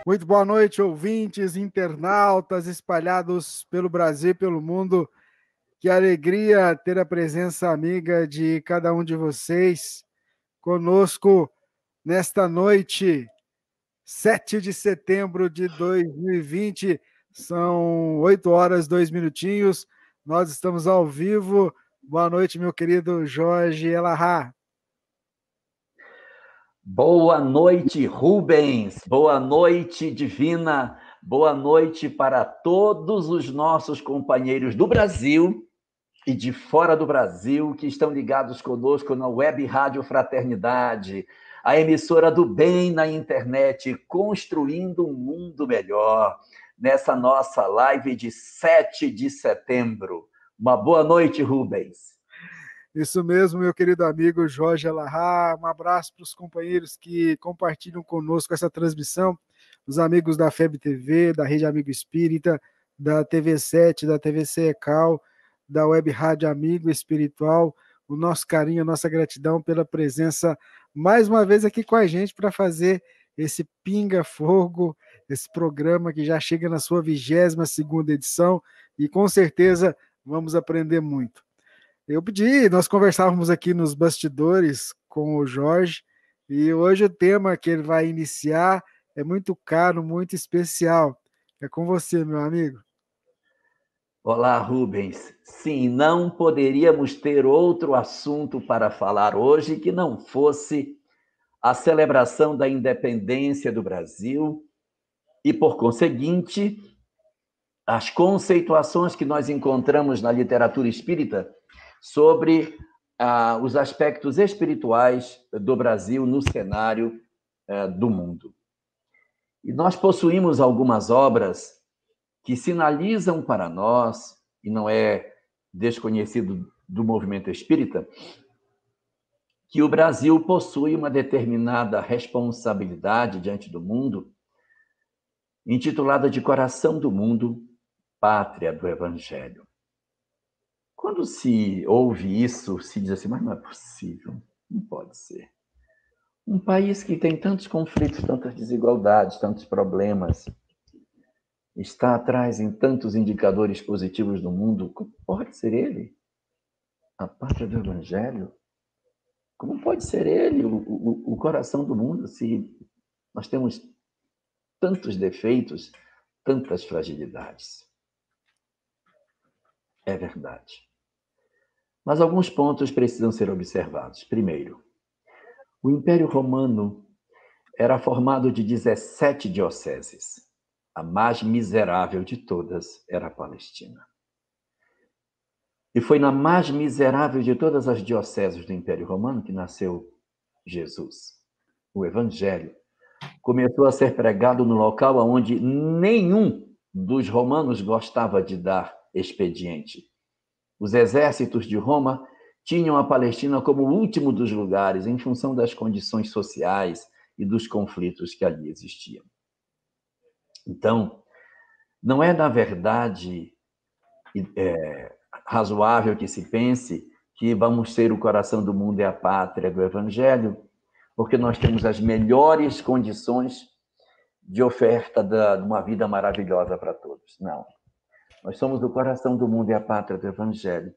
Muito boa noite, ouvintes, internautas espalhados pelo Brasil e pelo mundo. Que alegria ter a presença amiga de cada um de vocês conosco nesta noite, 7 de setembro de 2020. São 8 horas, 2 minutinhos. Nós estamos ao vivo. Boa noite, meu querido Jorge Elahá. Boa noite, Rubens. Boa noite, Divina. Boa noite para todos os nossos companheiros do Brasil e de fora do Brasil que estão ligados conosco na Web Rádio Fraternidade, a emissora do bem na internet, construindo um mundo melhor, nessa nossa live de 7 de setembro. Uma boa noite, Rubens. Isso mesmo, meu querido amigo Jorge Elahá. Um abraço para os companheiros que compartilham conosco essa transmissão, os amigos da FEB TV, da Rede Amigo Espírita, da TV7, da TVC Ecal, da Web Rádio Amigo Espiritual. O nosso carinho, a nossa gratidão pela presença mais uma vez aqui com a gente para fazer esse Pinga Fogo, esse programa que já chega na sua 22ª edição e com certeza vamos aprender muito. Nós conversávamos aqui nos bastidores com o Jorge, e hoje o tema que ele vai iniciar é muito caro, muito especial. É com você, meu amigo. Olá, Rubens. Sim, não poderíamos ter outro assunto para falar hoje que não fosse a celebração da independência do Brasil e, por conseguinte, as conceituações que nós encontramos na literatura espírita sobre os aspectos espirituais do Brasil no cenário do mundo. E nós possuímos algumas obras que sinalizam para nós, e não é desconhecido do movimento espírita, que o Brasil possui uma determinada responsabilidade diante do mundo, intitulada de Coração do Mundo, Pátria do Evangelho. Quando se ouve isso, se diz assim, mas não é possível, não pode ser. Um país que tem tantos conflitos, tantas desigualdades, tantos problemas, está atrás em tantos indicadores positivos do mundo, como pode ser ele a pátria do Evangelho? Como pode ser ele o coração do mundo se nós temos tantos defeitos, tantas fragilidades? É verdade. Mas alguns pontos precisam ser observados. Primeiro, o Império Romano era formado de 17 dioceses. A mais miserável de todas era a Palestina. E foi na mais miserável de todas as dioceses do Império Romano que nasceu Jesus. O Evangelho começou a ser pregado no local onde nenhum dos romanos gostava de dar expediente. Os exércitos de Roma tinham a Palestina como o último dos lugares, em função das condições sociais e dos conflitos que ali existiam. Então, não é, na verdade, razoável que se pense que vamos ser o coração do mundo e a pátria do Evangelho, porque nós temos as melhores condições de oferta de uma vida maravilhosa para todos. Não. Nós somos o coração do mundo e a pátria do Evangelho,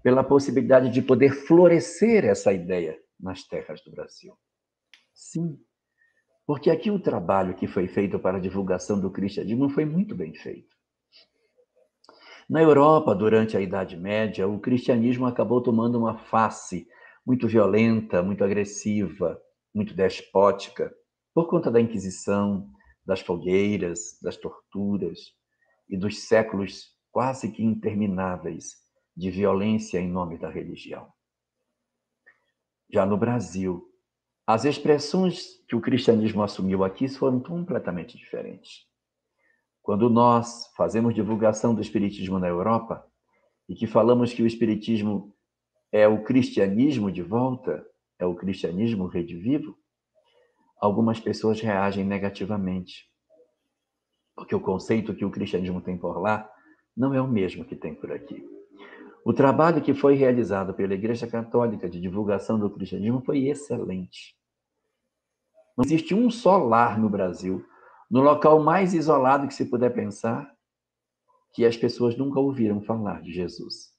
pela possibilidade de poder florescer essa ideia nas terras do Brasil. Sim, porque aqui o trabalho que foi feito para a divulgação do cristianismo foi muito bem feito. Na Europa, durante a Idade Média, o cristianismo acabou tomando uma face muito violenta, muito agressiva, muito despótica, por conta da Inquisição, das fogueiras, das torturas e dos séculos quase que intermináveis de violência em nome da religião. Já no Brasil, as expressões que o cristianismo assumiu aqui foram completamente diferentes. Quando nós fazemos divulgação do espiritismo na Europa e que falamos que o espiritismo é o cristianismo de volta, é o cristianismo redivivo, algumas pessoas reagem negativamente, porque o conceito que o cristianismo tem por lá não é o mesmo que tem por aqui. O trabalho que foi realizado pela Igreja Católica de divulgação do cristianismo foi excelente. Não existe um só lar no Brasil no local mais isolado que se puder pensar, que as pessoas nunca ouviram falar de Jesus.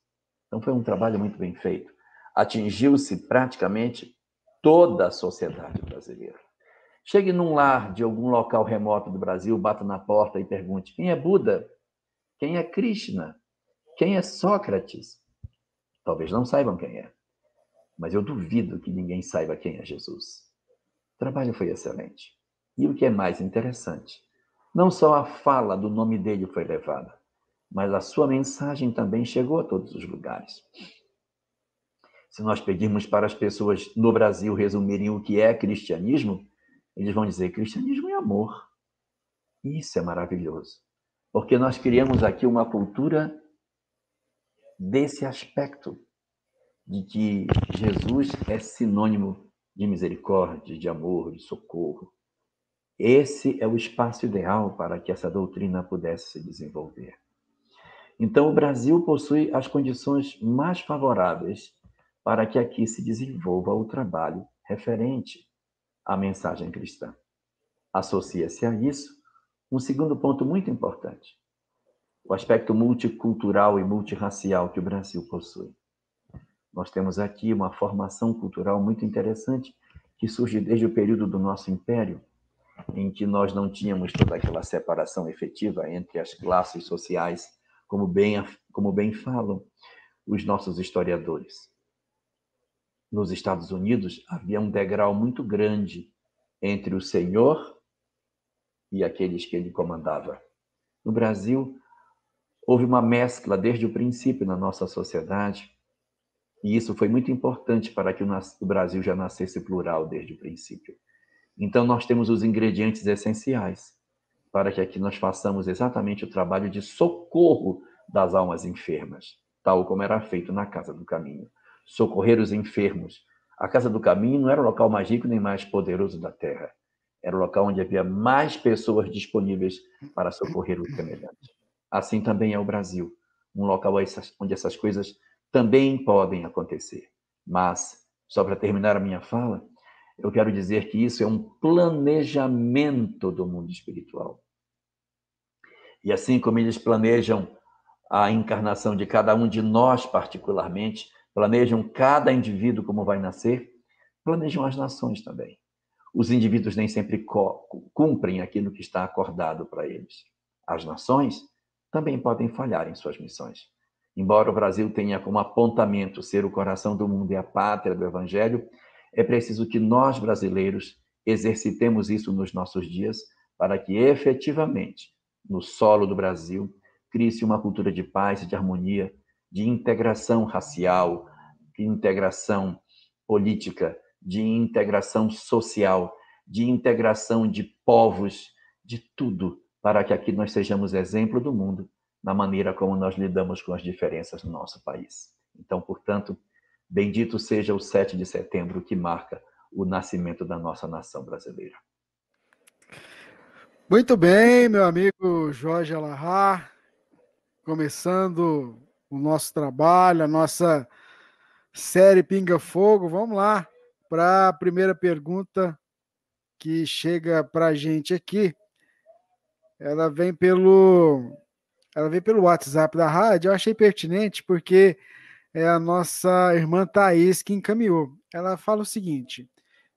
Então foi um trabalho muito bem feito. Atingiu-se praticamente toda a sociedade brasileira. Chegue num lar de algum local remoto do Brasil, bata na porta e pergunte: quem é Buda? Quem é Krishna? Quem é Sócrates? Talvez não saibam quem é, mas eu duvido que ninguém saiba quem é Jesus. O trabalho foi excelente. E o que é mais interessante, não só a fala do nome dele foi levada, mas a sua mensagem também chegou a todos os lugares. Se nós pedirmos para as pessoas no Brasil resumirem o que é cristianismo, eles vão dizer: cristianismo é amor. Isso é maravilhoso, porque nós criamos aqui uma cultura desse aspecto, de que Jesus é sinônimo de misericórdia, de amor, de socorro. Esse é o espaço ideal para que essa doutrina pudesse se desenvolver. Então, o Brasil possui as condições mais favoráveis para que aqui se desenvolva o trabalho referente à mensagem cristã. Associa-se a isso um segundo ponto muito importante: o aspecto multicultural e multirracial que o Brasil possui. Nós temos aqui uma formação cultural muito interessante que surge desde o período do nosso império, em que nós não tínhamos toda aquela separação efetiva entre as classes sociais, como bem falam os nossos historiadores. Nos Estados Unidos, havia um degrau muito grande entre o senhor e aqueles que ele comandava. No Brasil, houve uma mescla desde o princípio na nossa sociedade, e isso foi muito importante para que o Brasil já nascesse plural desde o princípio. Então, nós temos os ingredientes essenciais para que aqui nós façamos exatamente o trabalho de socorro das almas enfermas, tal como era feito na Casa do Caminho. Socorrer os enfermos. A Casa do Caminho não era o local mais rico nem mais poderoso da Terra. Era o local onde havia mais pessoas disponíveis para socorrer os semelhantes. Assim também é o Brasil, um local onde essas coisas também podem acontecer. Mas, só para terminar a minha fala, eu quero dizer que isso é um planejamento do mundo espiritual. E assim como eles planejam a encarnação de cada um de nós particularmente, planejam cada indivíduo como vai nascer, planejam as nações também. Os indivíduos nem sempre cumprem aquilo que está acordado para eles. As nações também podem falhar em suas missões. Embora o Brasil tenha como apontamento ser o coração do mundo e a pátria do Evangelho, é preciso que nós, brasileiros, exercitemos isso nos nossos dias para que, efetivamente, no solo do Brasil, crie-se uma cultura de paz e de harmonia, de integração racial, de integração política, de integração social, de integração de povos, de tudo, para que aqui nós sejamos exemplo do mundo na maneira como nós lidamos com as diferenças no nosso país. Então, portanto, bendito seja o 7 de setembro, que marca o nascimento da nossa nação brasileira. Muito bem, meu amigo Jorge Alahá, começando o nosso trabalho, a nossa série Pinga Fogo. Vamos lá para a primeira pergunta que chega para a gente aqui. Ela vem pelo WhatsApp da rádio. Eu achei pertinente porque é a nossa irmã Thaís que encaminhou. Ela fala o seguinte: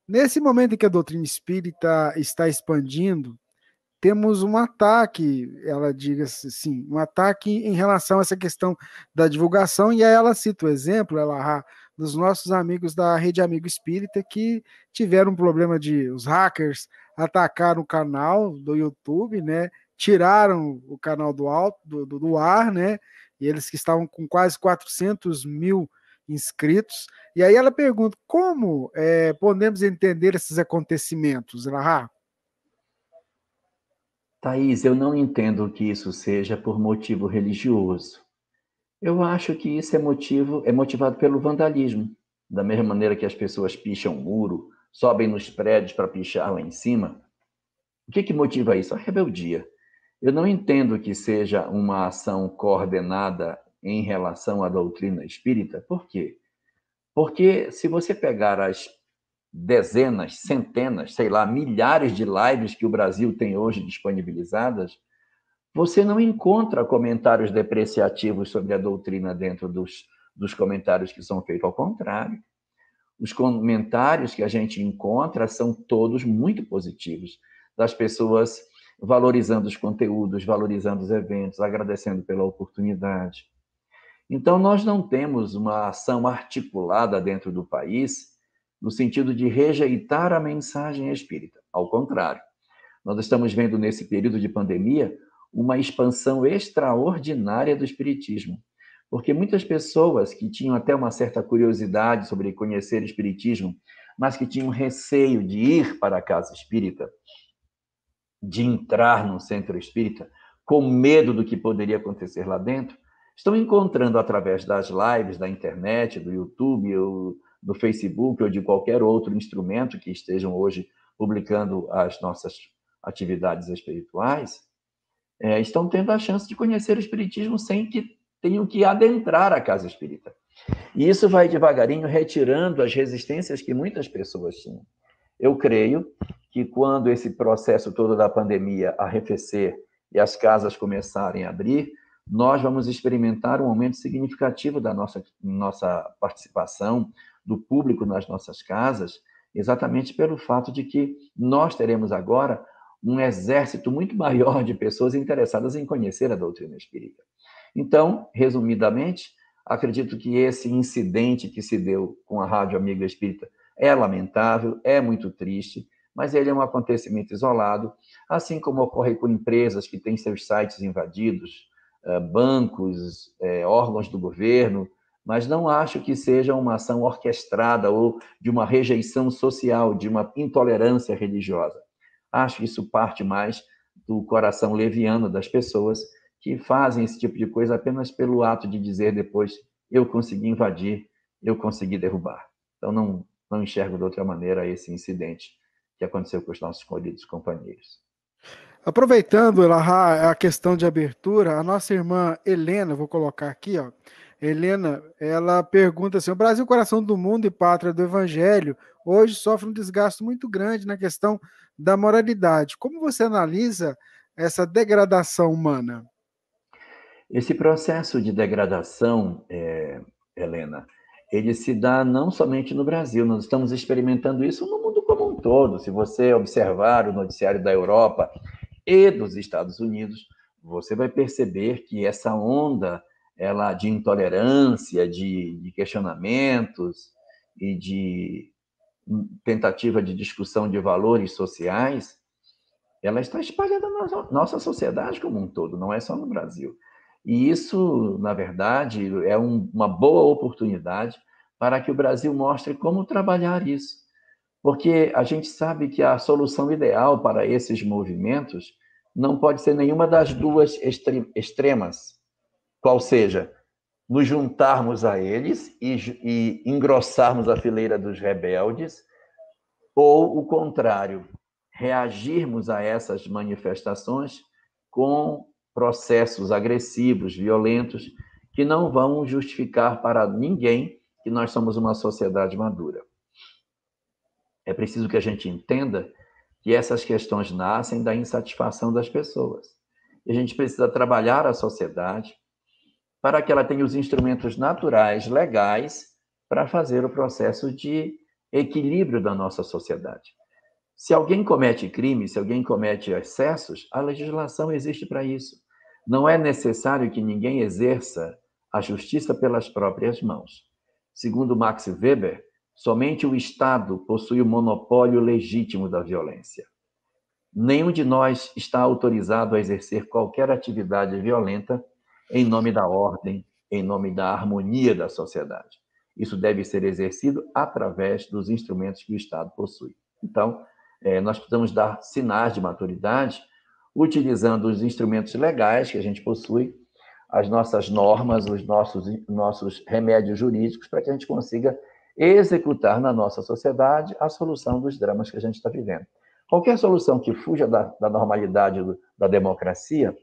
nesse momento em que a doutrina espírita está expandindo, temos um ataque, ela diga assim, um ataque em relação a essa questão da divulgação, e aí ela cita o exemplo, dos nossos amigos da Rede Amigo Espírita que tiveram um problema de os hackers atacaram o canal do YouTube, né? Tiraram o canal do ar, né? E eles que estavam com quase 400 mil inscritos. E aí ela pergunta, como podemos entender esses acontecimentos, Elahá? Thaís, eu não entendo que isso seja por motivo religioso. Eu acho que isso é motivado pelo vandalismo. Da mesma maneira que as pessoas picham o muro, sobem nos prédios para pichar lá em cima. O que motiva isso? A rebeldia. Eu não entendo que seja uma ação coordenada em relação à doutrina espírita. Por quê? Porque se você pegar dezenas, centenas, sei lá, milhares de lives que o Brasil tem hoje disponibilizadas, você não encontra comentários depreciativos sobre a doutrina dentro dos comentários que são feitos. Ao contrário, os comentários que a gente encontra são todos muito positivos, das pessoas valorizando os conteúdos, valorizando os eventos, agradecendo pela oportunidade. Então, nós não temos uma ação articulada dentro do país no sentido de rejeitar a mensagem espírita. Ao contrário, nós estamos vendo nesse período de pandemia uma expansão extraordinária do espiritismo, porque muitas pessoas que tinham até uma certa curiosidade sobre conhecer o espiritismo, mas que tinham receio de ir para a casa espírita, de entrar num centro espírita, com medo do que poderia acontecer lá dentro, estão encontrando através das lives da internet, do YouTube, ou do Facebook, ou de qualquer outro instrumento que estejam hoje publicando as nossas atividades espirituais, estão tendo a chance de conhecer o espiritismo sem que tenham que adentrar a casa espírita. E isso vai devagarinho retirando as resistências que muitas pessoas tinham. Eu creio que quando esse processo todo da pandemia arrefecer e as casas começarem a abrir, nós vamos experimentar um aumento significativo da nossa participação, do público nas nossas casas, exatamente pelo fato de que nós teremos agora um exército muito maior de pessoas interessadas em conhecer a doutrina espírita. Então, resumidamente, acredito que esse incidente que se deu com a Rádio Amiga Espírita é lamentável, é muito triste, mas ele é um acontecimento isolado, assim como ocorre com empresas que têm seus sites invadidos, bancos, órgãos do governo, mas não acho que seja uma ação orquestrada ou de uma rejeição social, de uma intolerância religiosa. Acho que isso parte mais do coração leviano das pessoas que fazem esse tipo de coisa apenas pelo ato de dizer depois: eu consegui invadir, eu consegui derrubar. Então, não enxergo de outra maneira esse incidente que aconteceu com os nossos queridos companheiros. Aproveitando, Elahá, a questão de abertura, a nossa irmã Helena, vou colocar aqui, ó. Helena, ela pergunta assim: o Brasil, coração do mundo e pátria do Evangelho, hoje sofre um desgaste muito grande na questão da moralidade. Como você analisa essa degradação humana? Esse processo de degradação, Helena, ele se dá não somente no Brasil, nós estamos experimentando isso no mundo como um todo. Se você observar o noticiário da Europa e dos Estados Unidos, você vai perceber que essa onda de intolerância, de questionamentos e de tentativa de discussão de valores sociais, ela está espalhada na nossa sociedade como um todo, não é só no Brasil. E isso, na verdade, é uma boa oportunidade para que o Brasil mostre como trabalhar isso. Porque a gente sabe que a solução ideal para esses movimentos não pode ser nenhuma das duas extremas, qual seja, nos juntarmos a eles e engrossarmos a fileira dos rebeldes, ou o contrário, reagirmos a essas manifestações com processos agressivos, violentos, que não vão justificar para ninguém que nós somos uma sociedade madura. É preciso que a gente entenda que essas questões nascem da insatisfação das pessoas. E a gente precisa trabalhar a sociedade para que ela tenha os instrumentos naturais, legais, para fazer o processo de equilíbrio da nossa sociedade. Se alguém comete crime, se alguém comete excessos, a legislação existe para isso. Não é necessário que ninguém exerça a justiça pelas próprias mãos. Segundo Max Weber, somente o Estado possui o monopólio legítimo da violência. Nenhum de nós está autorizado a exercer qualquer atividade violenta em nome da ordem, em nome da harmonia da sociedade. Isso deve ser exercido através dos instrumentos que o Estado possui. Então, nós precisamos dar sinais de maturidade utilizando os instrumentos legais que a gente possui, as nossas normas, os nossos remédios jurídicos, para que a gente consiga executar na nossa sociedade a solução dos dramas que a gente está vivendo. Qualquer solução que fuja da normalidade da democracia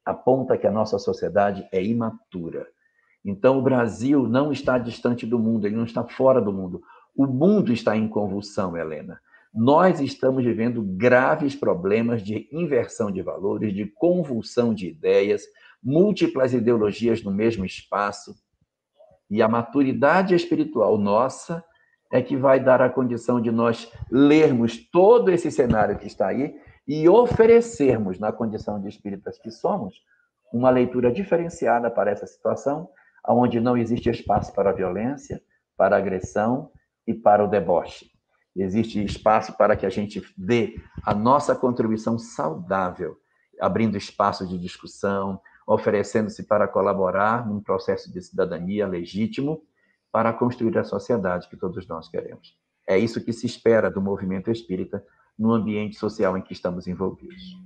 aponta que a nossa sociedade é imatura. Então, o Brasil não está distante do mundo, ele não está fora do mundo. O mundo está em convulsão, Helena. Nós estamos vivendo graves problemas de inversão de valores, de convulsão de ideias, múltiplas ideologias no mesmo espaço. E a maturidade espiritual nossa é que vai dar a condição de nós lermos todo esse cenário que está aí e oferecermos, na condição de espíritas que somos, uma leitura diferenciada para essa situação, onde não existe espaço para a violência, para a agressão e para o deboche. Existe espaço para que a gente dê a nossa contribuição saudável, abrindo espaço de discussão, oferecendo-se para colaborar num processo de cidadania legítimo para construir a sociedade que todos nós queremos. É isso que se espera do movimento espírita no ambiente social em que estamos envolvidos.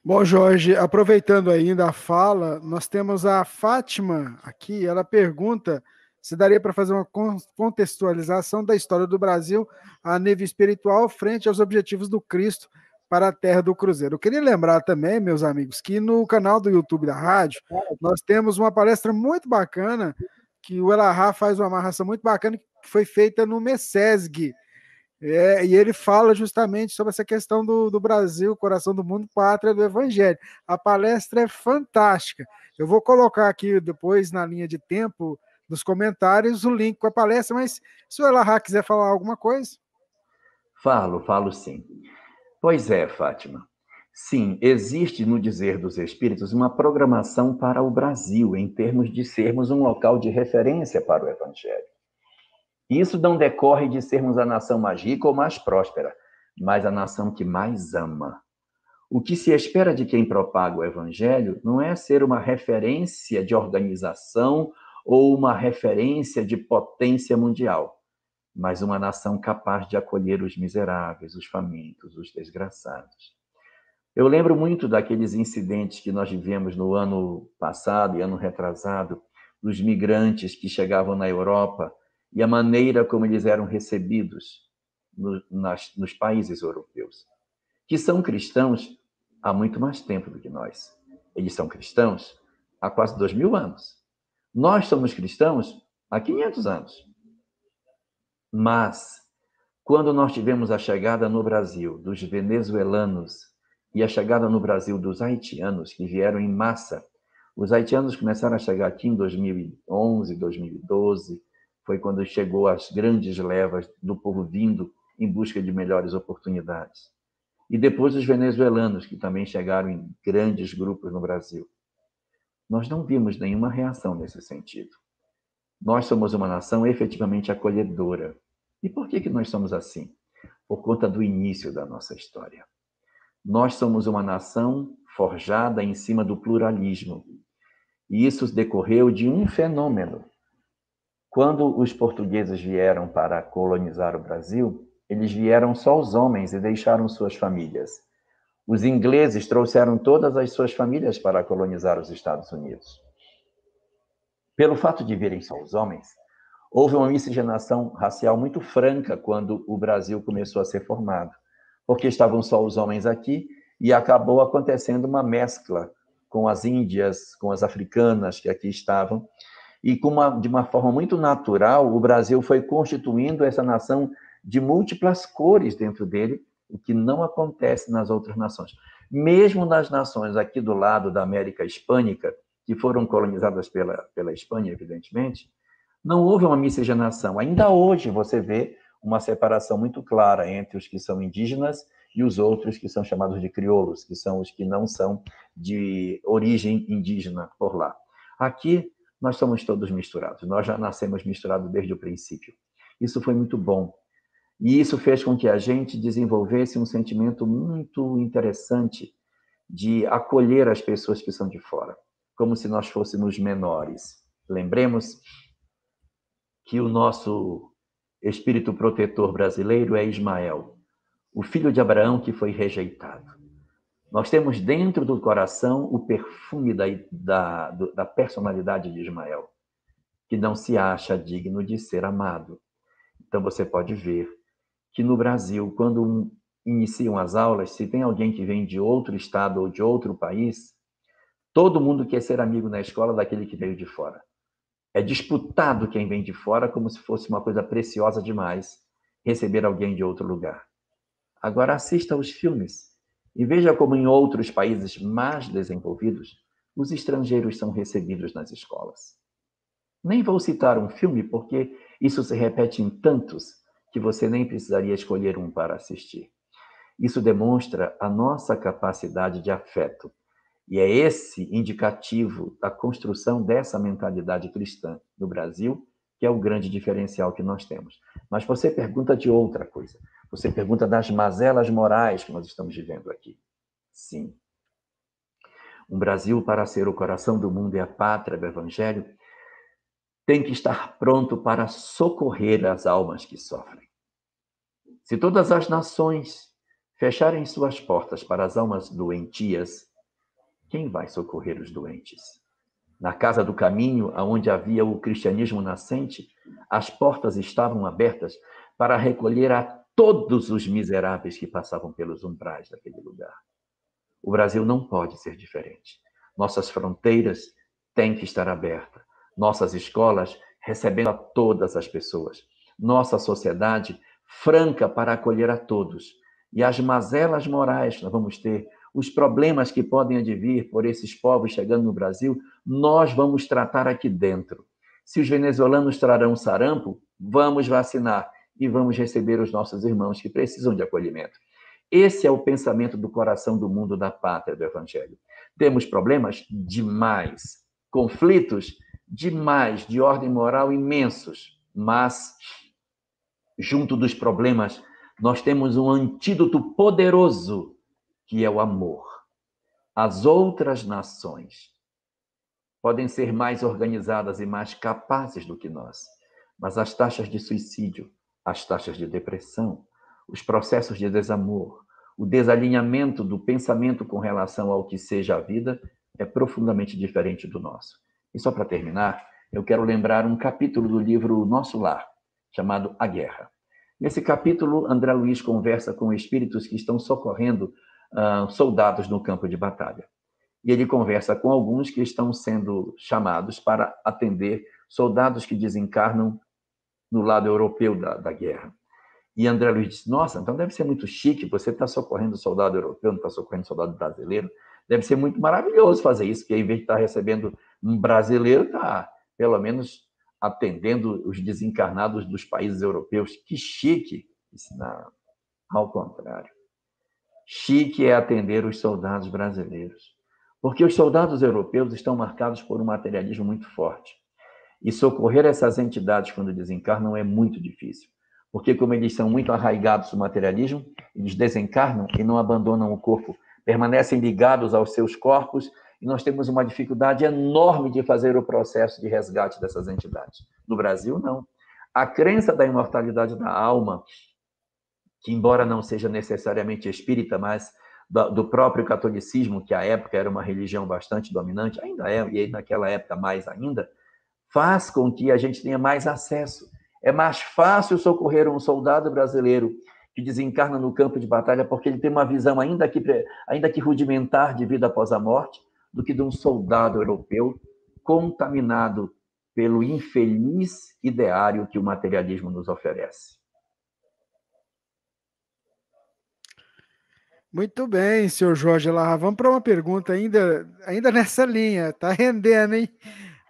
Bom, Jorge, aproveitando ainda a fala, nós temos a Fátima aqui, ela pergunta se daria para fazer uma contextualização da história do Brasil a nível espiritual frente aos objetivos do Cristo para a Terra do Cruzeiro. Eu queria lembrar também, meus amigos, que no canal do YouTube da rádio, nós temos uma palestra muito bacana, que o Elahá faz uma amarração muito bacana, que foi feita no MESESG, e ele fala justamente sobre essa questão do Brasil, coração do mundo, pátria do Evangelho. A palestra é fantástica. Eu vou colocar aqui depois na linha de tempo, nos comentários, o link com a palestra, mas se o Elahá quiser falar alguma coisa. Falo sim. Pois é, Fátima. Sim, existe no dizer dos espíritos uma programação para o Brasil, em termos de sermos um local de referência para o Evangelho. Isso não decorre de sermos a nação mais rica ou mais próspera, mas a nação que mais ama. O que se espera de quem propaga o Evangelho não é ser uma referência de organização ou uma referência de potência mundial, mas uma nação capaz de acolher os miseráveis, os famintos, os desgraçados. Eu lembro muito daqueles incidentes que nós vivemos no ano passado e ano retrasado, dos migrantes que chegavam na Europa e a maneira como eles eram recebidos nos países europeus, que são cristãos há muito mais tempo do que nós. Eles são cristãos há quase 2000 anos. Nós somos cristãos há 500 anos. Mas, quando nós tivemos a chegada no Brasil dos venezuelanos e a chegada no Brasil dos haitianos, que vieram em massa, os haitianos começaram a chegar aqui em 2011, 2012, foi quando chegou as grandes levas do povo vindo em busca de melhores oportunidades. E depois os venezuelanos, que também chegaram em grandes grupos no Brasil. Nós não vimos nenhuma reação nesse sentido. Nós somos uma nação efetivamente acolhedora. E por que nós somos assim? Por conta do início da nossa história. Nós somos uma nação forjada em cima do pluralismo. E isso decorreu de um fenômeno. Quando os portugueses vieram para colonizar o Brasil, eles vieram só os homens e deixaram suas famílias. Os ingleses trouxeram todas as suas famílias para colonizar os Estados Unidos. Pelo fato de virem só os homens, houve uma miscigenação racial muito franca quando o Brasil começou a ser formado, porque estavam só os homens aqui e acabou acontecendo uma mescla com as índias, com as africanas que aqui estavam, e de uma forma muito natural, o Brasil foi constituindo essa nação de múltiplas cores dentro dele, o que não acontece nas outras nações. Mesmo nas nações aqui do lado da América Hispânica, que foram colonizadas pela Espanha, evidentemente, não houve uma miscigenação. Ainda hoje você vê uma separação muito clara entre os que são indígenas e os outros que são chamados de crioulos, que são os que não são de origem indígena por lá. Aqui, nós somos todos misturados. Nós já nascemos misturados desde o princípio. Isso foi muito bom. E isso fez com que a gente desenvolvesse um sentimento muito interessante de acolher as pessoas que são de fora, como se nós fôssemos menores. Lembremos que o nosso espírito protetor brasileiro é Ismael, o filho de Abraão que foi rejeitado. Nós temos dentro do coração o perfume da personalidade de Ismael, que não se acha digno de ser amado. Então você pode ver que no Brasil, quando iniciam as aulas, se tem alguém que vem de outro estado ou de outro país, todo mundo quer ser amigo na escola daquele que veio de fora. É disputado quem vem de fora como se fosse uma coisa preciosa demais receber alguém de outro lugar. Agora assista aos filmes e veja como em outros países mais desenvolvidos os estrangeiros são recebidos nas escolas. Nem vou citar um filme porque isso se repete em tantos que você nem precisaria escolher um para assistir. Isso demonstra a nossa capacidade de afeto. E é esse indicativo da construção dessa mentalidade cristã no Brasil que é o grande diferencial que nós temos. Mas você pergunta de outra coisa. Você pergunta das mazelas morais que nós estamos vivendo aqui. Sim. Um Brasil, para ser o coração do mundo e a pátria do Evangelho, tem que estar pronto para socorrer as almas que sofrem. Se todas as nações fecharem suas portas para as almas doentias, quem vai socorrer os doentes? Na Casa do Caminho, onde havia o cristianismo nascente, as portas estavam abertas para recolher a todos os miseráveis que passavam pelos umbrais daquele lugar. O Brasil não pode ser diferente. Nossas fronteiras têm que estar abertas. Nossas escolas recebendo a todas as pessoas. Nossa sociedade franca para acolher a todos. E as mazelas morais que nós vamos ter, os problemas que podem advir por esses povos chegando no Brasil, nós vamos tratar aqui dentro. Se os venezuelanos trarão sarampo, vamos vacinar e vamos receber os nossos irmãos que precisam de acolhimento. Esse é o pensamento do coração do mundo da pátria do Evangelho. Temos problemas demais, conflitos demais, de ordem moral imensos, mas junto dos problemas nós temos um antídoto poderoso, que é o amor. As outras nações podem ser mais organizadas e mais capazes do que nós, mas as taxas de suicídio, as taxas de depressão, os processos de desamor, o desalinhamento do pensamento com relação ao que seja a vida é profundamente diferente do nosso. E só para terminar, eu quero lembrar um capítulo do livro Nosso Lar, chamado A Guerra. Nesse capítulo, André Luiz conversa com espíritos que estão socorrendo soldados no campo de batalha. E ele conversa com alguns que estão sendo chamados para atender soldados que desencarnam no lado europeu da guerra. E André Luiz disse, nossa, então deve ser muito chique, você está socorrendo soldado europeu, não está socorrendo soldado brasileiro. Deve ser muito maravilhoso fazer isso, porque em vez de estar recebendo um brasileiro, está pelo menos atendendo os desencarnados dos países europeus. Que chique! Isso não, ao contrário. Chique é atender os soldados brasileiros. Porque os soldados europeus estão marcados por um materialismo muito forte. E socorrer essas entidades quando desencarnam é muito difícil. Porque, como eles são muito arraigados no materialismo, eles desencarnam e não abandonam o corpo, permanecem ligados aos seus corpos, e nós temos uma dificuldade enorme de fazer o processo de resgate dessas entidades. No Brasil, não. A crença da imortalidade da alma, que embora não seja necessariamente espírita, mas do próprio catolicismo, que à época era uma religião bastante dominante, ainda é, e naquela época mais ainda, faz com que a gente tenha mais acesso. É mais fácil socorrer um soldado brasileiro que desencarna no campo de batalha porque ele tem uma visão ainda que rudimentar de vida após a morte, do que de um soldado europeu contaminado pelo infeliz ideário que o materialismo nos oferece. Muito bem, senhor Jorge Larra. Vamos para uma pergunta ainda nessa linha. Tá rendendo, hein?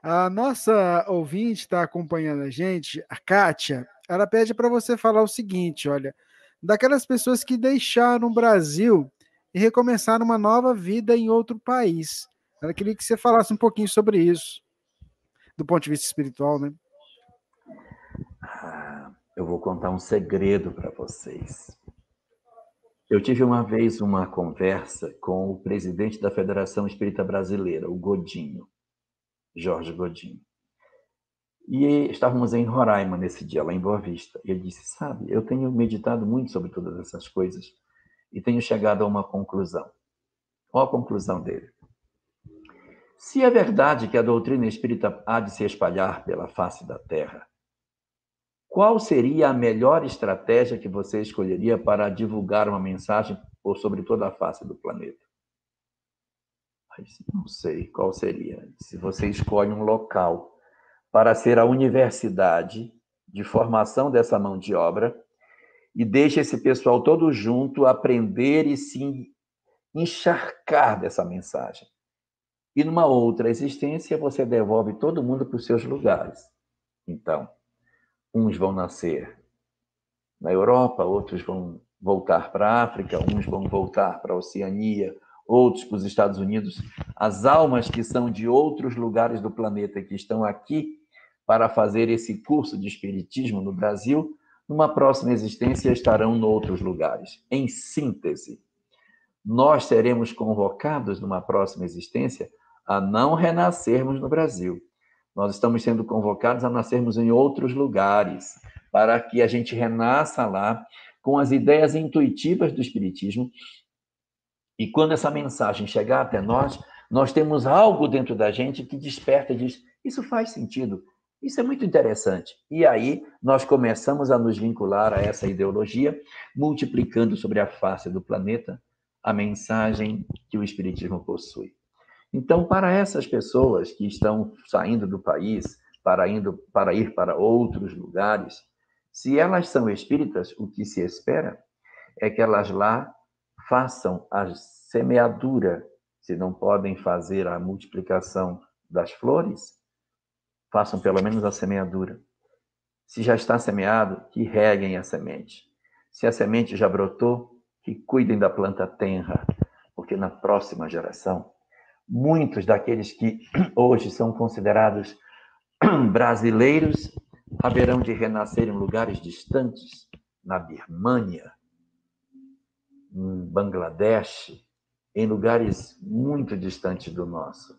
A nossa ouvinte está acompanhando a gente, a Kátia. Ela pede para você falar o seguinte, olha, daquelas pessoas que deixaram o Brasil e recomeçaram uma nova vida em outro país. Ela queria que você falasse um pouquinho sobre isso, do ponto de vista espiritual, né? Eu vou contar um segredo para vocês. Eu tive uma vez uma conversa com o presidente da Federação Espírita Brasileira, o Godinho, Jorge Godinho. E estávamos em Roraima nesse dia, lá em Boa Vista. E ele disse, sabe, eu tenho meditado muito sobre todas essas coisas e tenho chegado a uma conclusão. Qual a conclusão dele? Se é verdade que a doutrina espírita há de se espalhar pela face da Terra, qual seria a melhor estratégia que você escolheria para divulgar uma mensagem por sobre toda a face do planeta? Não sei qual seria. Se você escolhe um local para ser a universidade de formação dessa mão de obra e deixa esse pessoal todo junto aprender e se encharcar dessa mensagem. E numa outra existência, você devolve todo mundo para os seus lugares. Então, uns vão nascer na Europa, outros vão voltar para a África, uns vão voltar para a Oceania, outros para os Estados Unidos. As almas que são de outros lugares do planeta que estão aqui para fazer esse curso de espiritismo no Brasil, numa próxima existência estarão em outros lugares. Em síntese, nós seremos convocados numa próxima existência a não renascermos no Brasil. Nós estamos sendo convocados a nascermos em outros lugares, para que a gente renasça lá com as ideias intuitivas do Espiritismo. E quando essa mensagem chegar até nós, nós temos algo dentro da gente que desperta e diz: isso faz sentido, isso é muito interessante. E aí nós começamos a nos vincular a essa ideologia, multiplicando sobre a face do planeta a mensagem que o Espiritismo possui. Então, para essas pessoas que estão saindo do país para ir para outros lugares, se elas são espíritas, o que se espera é que elas lá façam a semeadura. Se não podem fazer a multiplicação das flores, façam pelo menos a semeadura. Se já está semeado, que reguem a semente. Se a semente já brotou, que cuidem da planta tenra, porque na próxima geração, muitos daqueles que hoje são considerados brasileiros haverão de renascer em lugares distantes, na Birmânia, em Bangladesh, em lugares muito distantes do nosso,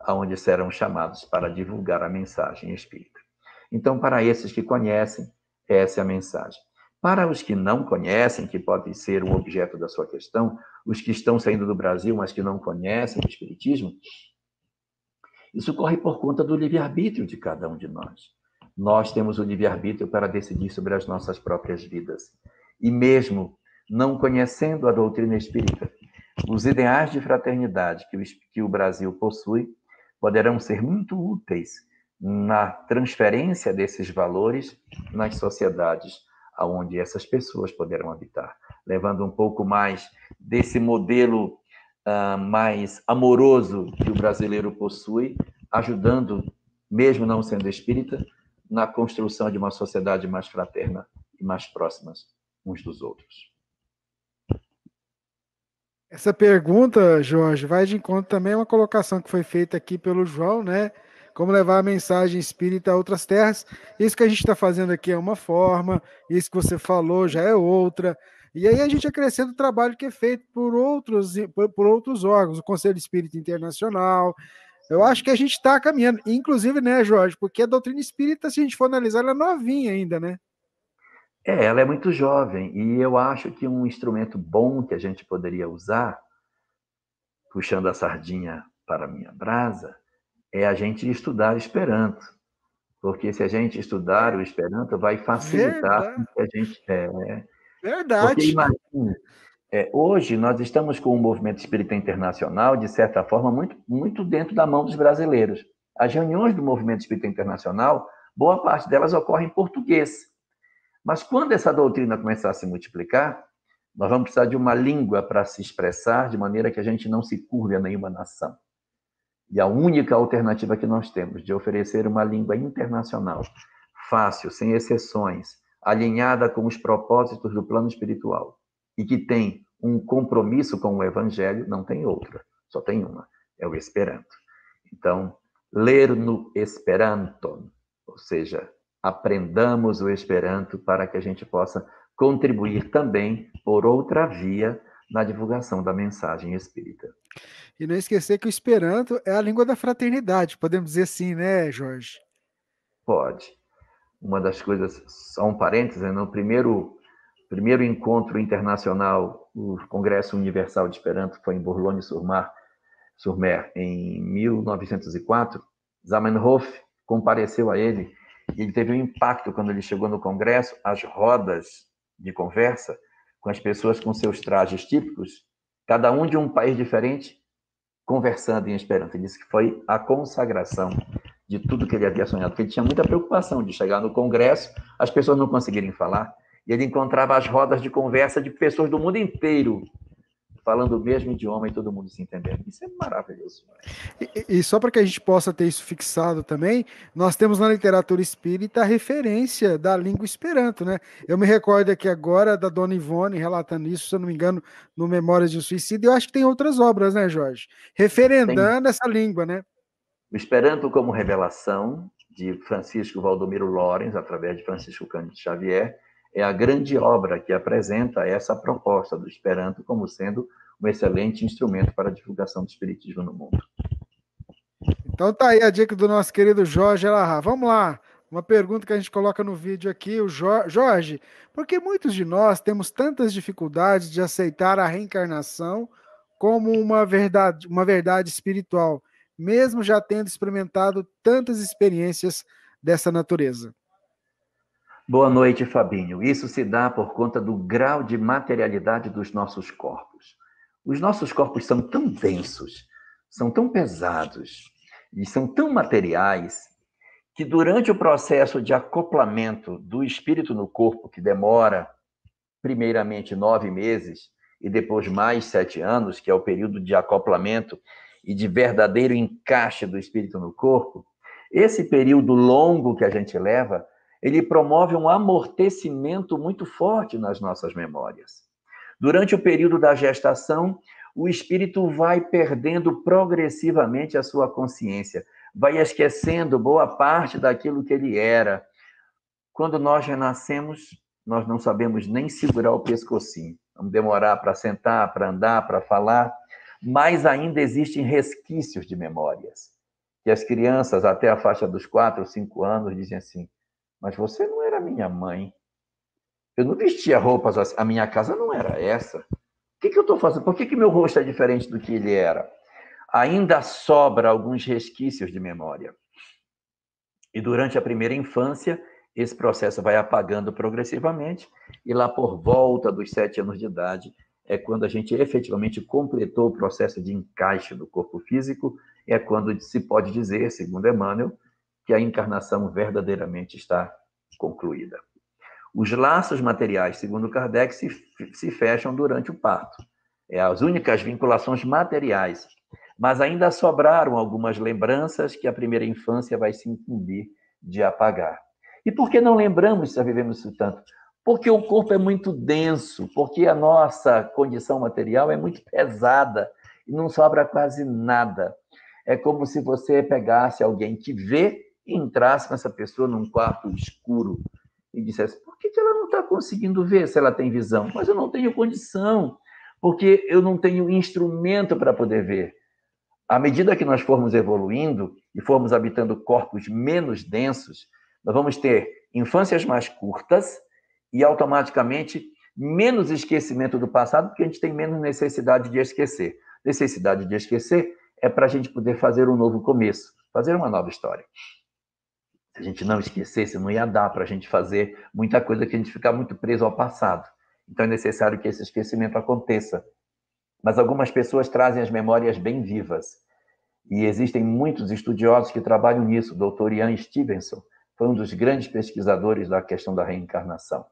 aonde serão chamados para divulgar a mensagem espírita. Então, para esses que conhecem, essa é a mensagem. Para os que não conhecem, que pode ser o objeto da sua questão, os que estão saindo do Brasil, mas que não conhecem o Espiritismo, isso corre por conta do livre-arbítrio de cada um de nós. Nós temos o livre-arbítrio para decidir sobre as nossas próprias vidas. E mesmo não conhecendo a doutrina espírita, os ideais de fraternidade que o Brasil possui poderão ser muito úteis na transferência desses valores nas sociedades onde essas pessoas poderão habitar, levando um pouco mais desse modelo mais amoroso que o brasileiro possui, ajudando, mesmo não sendo espírita, na construção de uma sociedade mais fraterna e mais próximas uns dos outros. Essa pergunta, Jorge, vai de encontro também a uma colocação que foi feita aqui pelo João, né? Como levar a mensagem espírita a outras terras. Isso que a gente está fazendo aqui é uma forma, isso que você falou já é outra. E aí a gente acrescenta o trabalho que é feito por outros órgãos, o Conselho Espírita Internacional. Eu acho que a gente está caminhando, inclusive, né, Jorge? Porque a doutrina espírita, se a gente for analisar, ela é novinha ainda, né? Ela é muito jovem e eu acho que um instrumento bom que a gente poderia usar, puxando a sardinha para a minha brasa, é a gente estudar Esperanto. Porque se a gente estudar o Esperanto, vai facilitar Verdade. que a gente... Porque Verdade. imagine, hoje nós estamos com o movimento espírita internacional, de certa forma, muito, muito dentro da mão dos brasileiros. As reuniões do movimento espírita internacional, boa parte delas ocorre em português. Mas quando essa doutrina começar a se multiplicar, nós vamos precisar de uma língua para se expressar de maneira que a gente não se curve a nenhuma nação. E a única alternativa que nós temos de oferecer uma língua internacional, fácil, sem exceções, alinhada com os propósitos do plano espiritual e que tem um compromisso com o Evangelho, não tem outra, só tem uma, é o Esperanto. Então, ler no Esperanto, ou seja, aprendamos o Esperanto para que a gente possa contribuir também por outra via na divulgação da mensagem espírita. E não esquecer que o Esperanto é a língua da fraternidade, podemos dizer assim, né, Jorge? Pode. Uma das coisas, só um parênteses, no primeiro encontro internacional, o Congresso Universal de Esperanto foi em Boulogne-sur-Mer, em 1904. Zamenhof compareceu a ele e ele teve um impacto quando ele chegou no Congresso, as rodas de conversa com as pessoas com seus trajes típicos, cada um de um país diferente, conversando em Esperanto. Ele disse que foi a consagração de tudo que ele havia sonhado, porque ele tinha muita preocupação de chegar no congresso, as pessoas não conseguirem falar, e ele encontrava as rodas de conversa de pessoas do mundo inteiro, falando o mesmo idioma e todo mundo se entendendo. Isso é maravilhoso. E só para que a gente possa ter isso fixado também, nós temos na literatura espírita a referência da língua Esperanto, né? Eu me recordo aqui agora da Dona Ivone relatando isso, se eu não me engano, no Memórias de um Suicídio. Eu acho que tem outras obras, né, Jorge? Tem Referendando essa língua, né? o Esperanto como Revelação, de Francisco Valdomiro Lorenz, através de Francisco Cândido Xavier, é a grande obra que apresenta essa proposta do Esperanto como sendo um excelente instrumento para a divulgação do espiritismo no mundo. Então tá aí a dica do nosso querido Jorge Elahá. Vamos lá. Uma pergunta que a gente coloca no vídeo aqui, o Jorge, por que muitos de nós temos tantas dificuldades de aceitar a reencarnação como uma verdade espiritual, mesmo já tendo experimentado tantas experiências dessa natureza? Boa noite, Fabinho. Isso se dá por conta do grau de materialidade dos nossos corpos. Os nossos corpos são tão densos, são tão pesados e são tão materiais que durante o processo de acoplamento do espírito no corpo, que demora primeiramente 9 meses e depois mais 7 anos, que é o período de acoplamento e de verdadeiro encaixe do espírito no corpo, esse período longo que a gente leva, ele promove um amortecimento muito forte nas nossas memórias. Durante o período da gestação, o espírito vai perdendo progressivamente a sua consciência, vai esquecendo boa parte daquilo que ele era. Quando nós renascemos, nós não sabemos nem segurar o pescocinho. Vamos demorar para sentar, para andar, para falar, mas ainda existem resquícios de memórias. E as crianças, até a faixa dos 4 ou 5 anos, dizem assim: mas você não era minha mãe. Eu não vestia roupas assim. A minha casa não era essa. O que eu estou fazendo? Por que meu rosto é diferente do que ele era? Ainda sobra alguns resquícios de memória. E durante a primeira infância, esse processo vai apagando progressivamente, e lá por volta dos 7 anos de idade, é quando a gente efetivamente completou o processo de encaixe do corpo físico, é quando se pode dizer, segundo Emmanuel, que a encarnação verdadeiramente está concluída. Os laços materiais, segundo Kardec, se fecham durante o parto. É as únicas vinculações materiais. Mas ainda sobraram algumas lembranças que a primeira infância vai se incumbir de apagar. E por que não lembramos se já vivemos isso tanto? Porque o corpo é muito denso, porque a nossa condição material é muito pesada e não sobra quase nada. É como se você pegasse alguém que vê e entrasse com essa pessoa num quarto escuro e dissesse: por que ela não está conseguindo ver se ela tem visão? Mas eu não tenho condição, porque eu não tenho instrumento para poder ver. À medida que nós formos evoluindo e formos habitando corpos menos densos, nós vamos ter infâncias mais curtas e automaticamente menos esquecimento do passado, porque a gente tem menos necessidade de esquecer. Necessidade de esquecer é para a gente poder fazer um novo começo, fazer uma nova história. Se a gente não esquecesse, não ia dar para a gente fazer muita coisa, que a gente ficar muito preso ao passado. Então é necessário que esse esquecimento aconteça. Mas algumas pessoas trazem as memórias bem vivas. E existem muitos estudiosos que trabalham nisso. O Dr. Ian Stevenson foi um dos grandes pesquisadores da questão da reencarnação.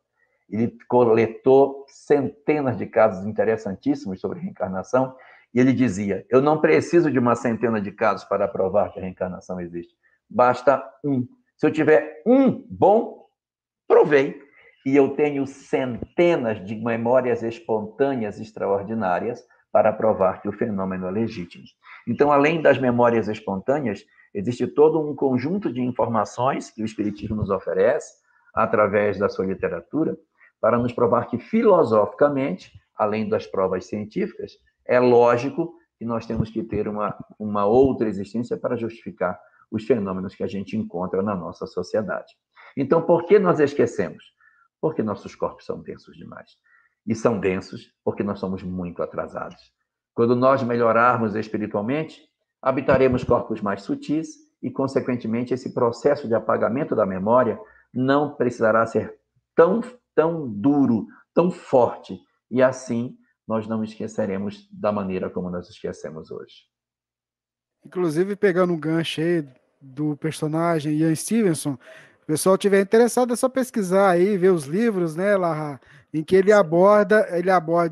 Ele coletou centenas de casos interessantíssimos sobre reencarnação e ele dizia: eu não preciso de uma centena de casos para provar que a reencarnação existe. Basta um. Se eu tiver um bom, provei. E eu tenho centenas de memórias espontâneas extraordinárias para provar que o fenômeno é legítimo. Então, além das memórias espontâneas, existe todo um conjunto de informações que o Espiritismo nos oferece, através da sua literatura, para nos provar que, filosoficamente, além das provas científicas, é lógico que nós temos que ter uma outra existência para justificar os fenômenos que a gente encontra na nossa sociedade. Então, por que nós esquecemos? Porque nossos corpos são densos demais. E são densos porque nós somos muito atrasados. Quando nós melhorarmos espiritualmente, habitaremos corpos mais sutis e, consequentemente, esse processo de apagamento da memória não precisará ser tão duro, tão forte. E assim, nós não esqueceremos da maneira como nós esquecemos hoje. Inclusive, pegando um gancho aí do personagem Ian Stevenson, o pessoal tiver interessado, é só pesquisar aí, ver os livros, né, Larra, em que ele aborda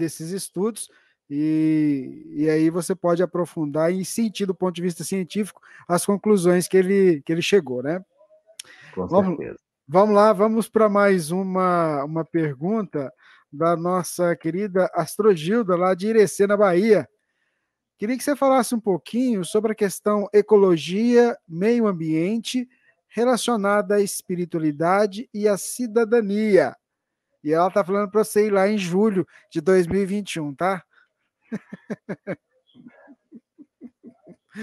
esses estudos e aí você pode aprofundar e sentir do ponto de vista científico as conclusões que ele chegou, né? Com Vamos, certeza. vamos lá, vamos para mais uma pergunta da nossa querida Astrogilda, lá de Irecê, na Bahia. Queria que você falasse um pouquinho sobre a questão ecologia, meio ambiente, relacionada à espiritualidade e à cidadania. E ela está falando para você ir lá em julho de 2021, tá?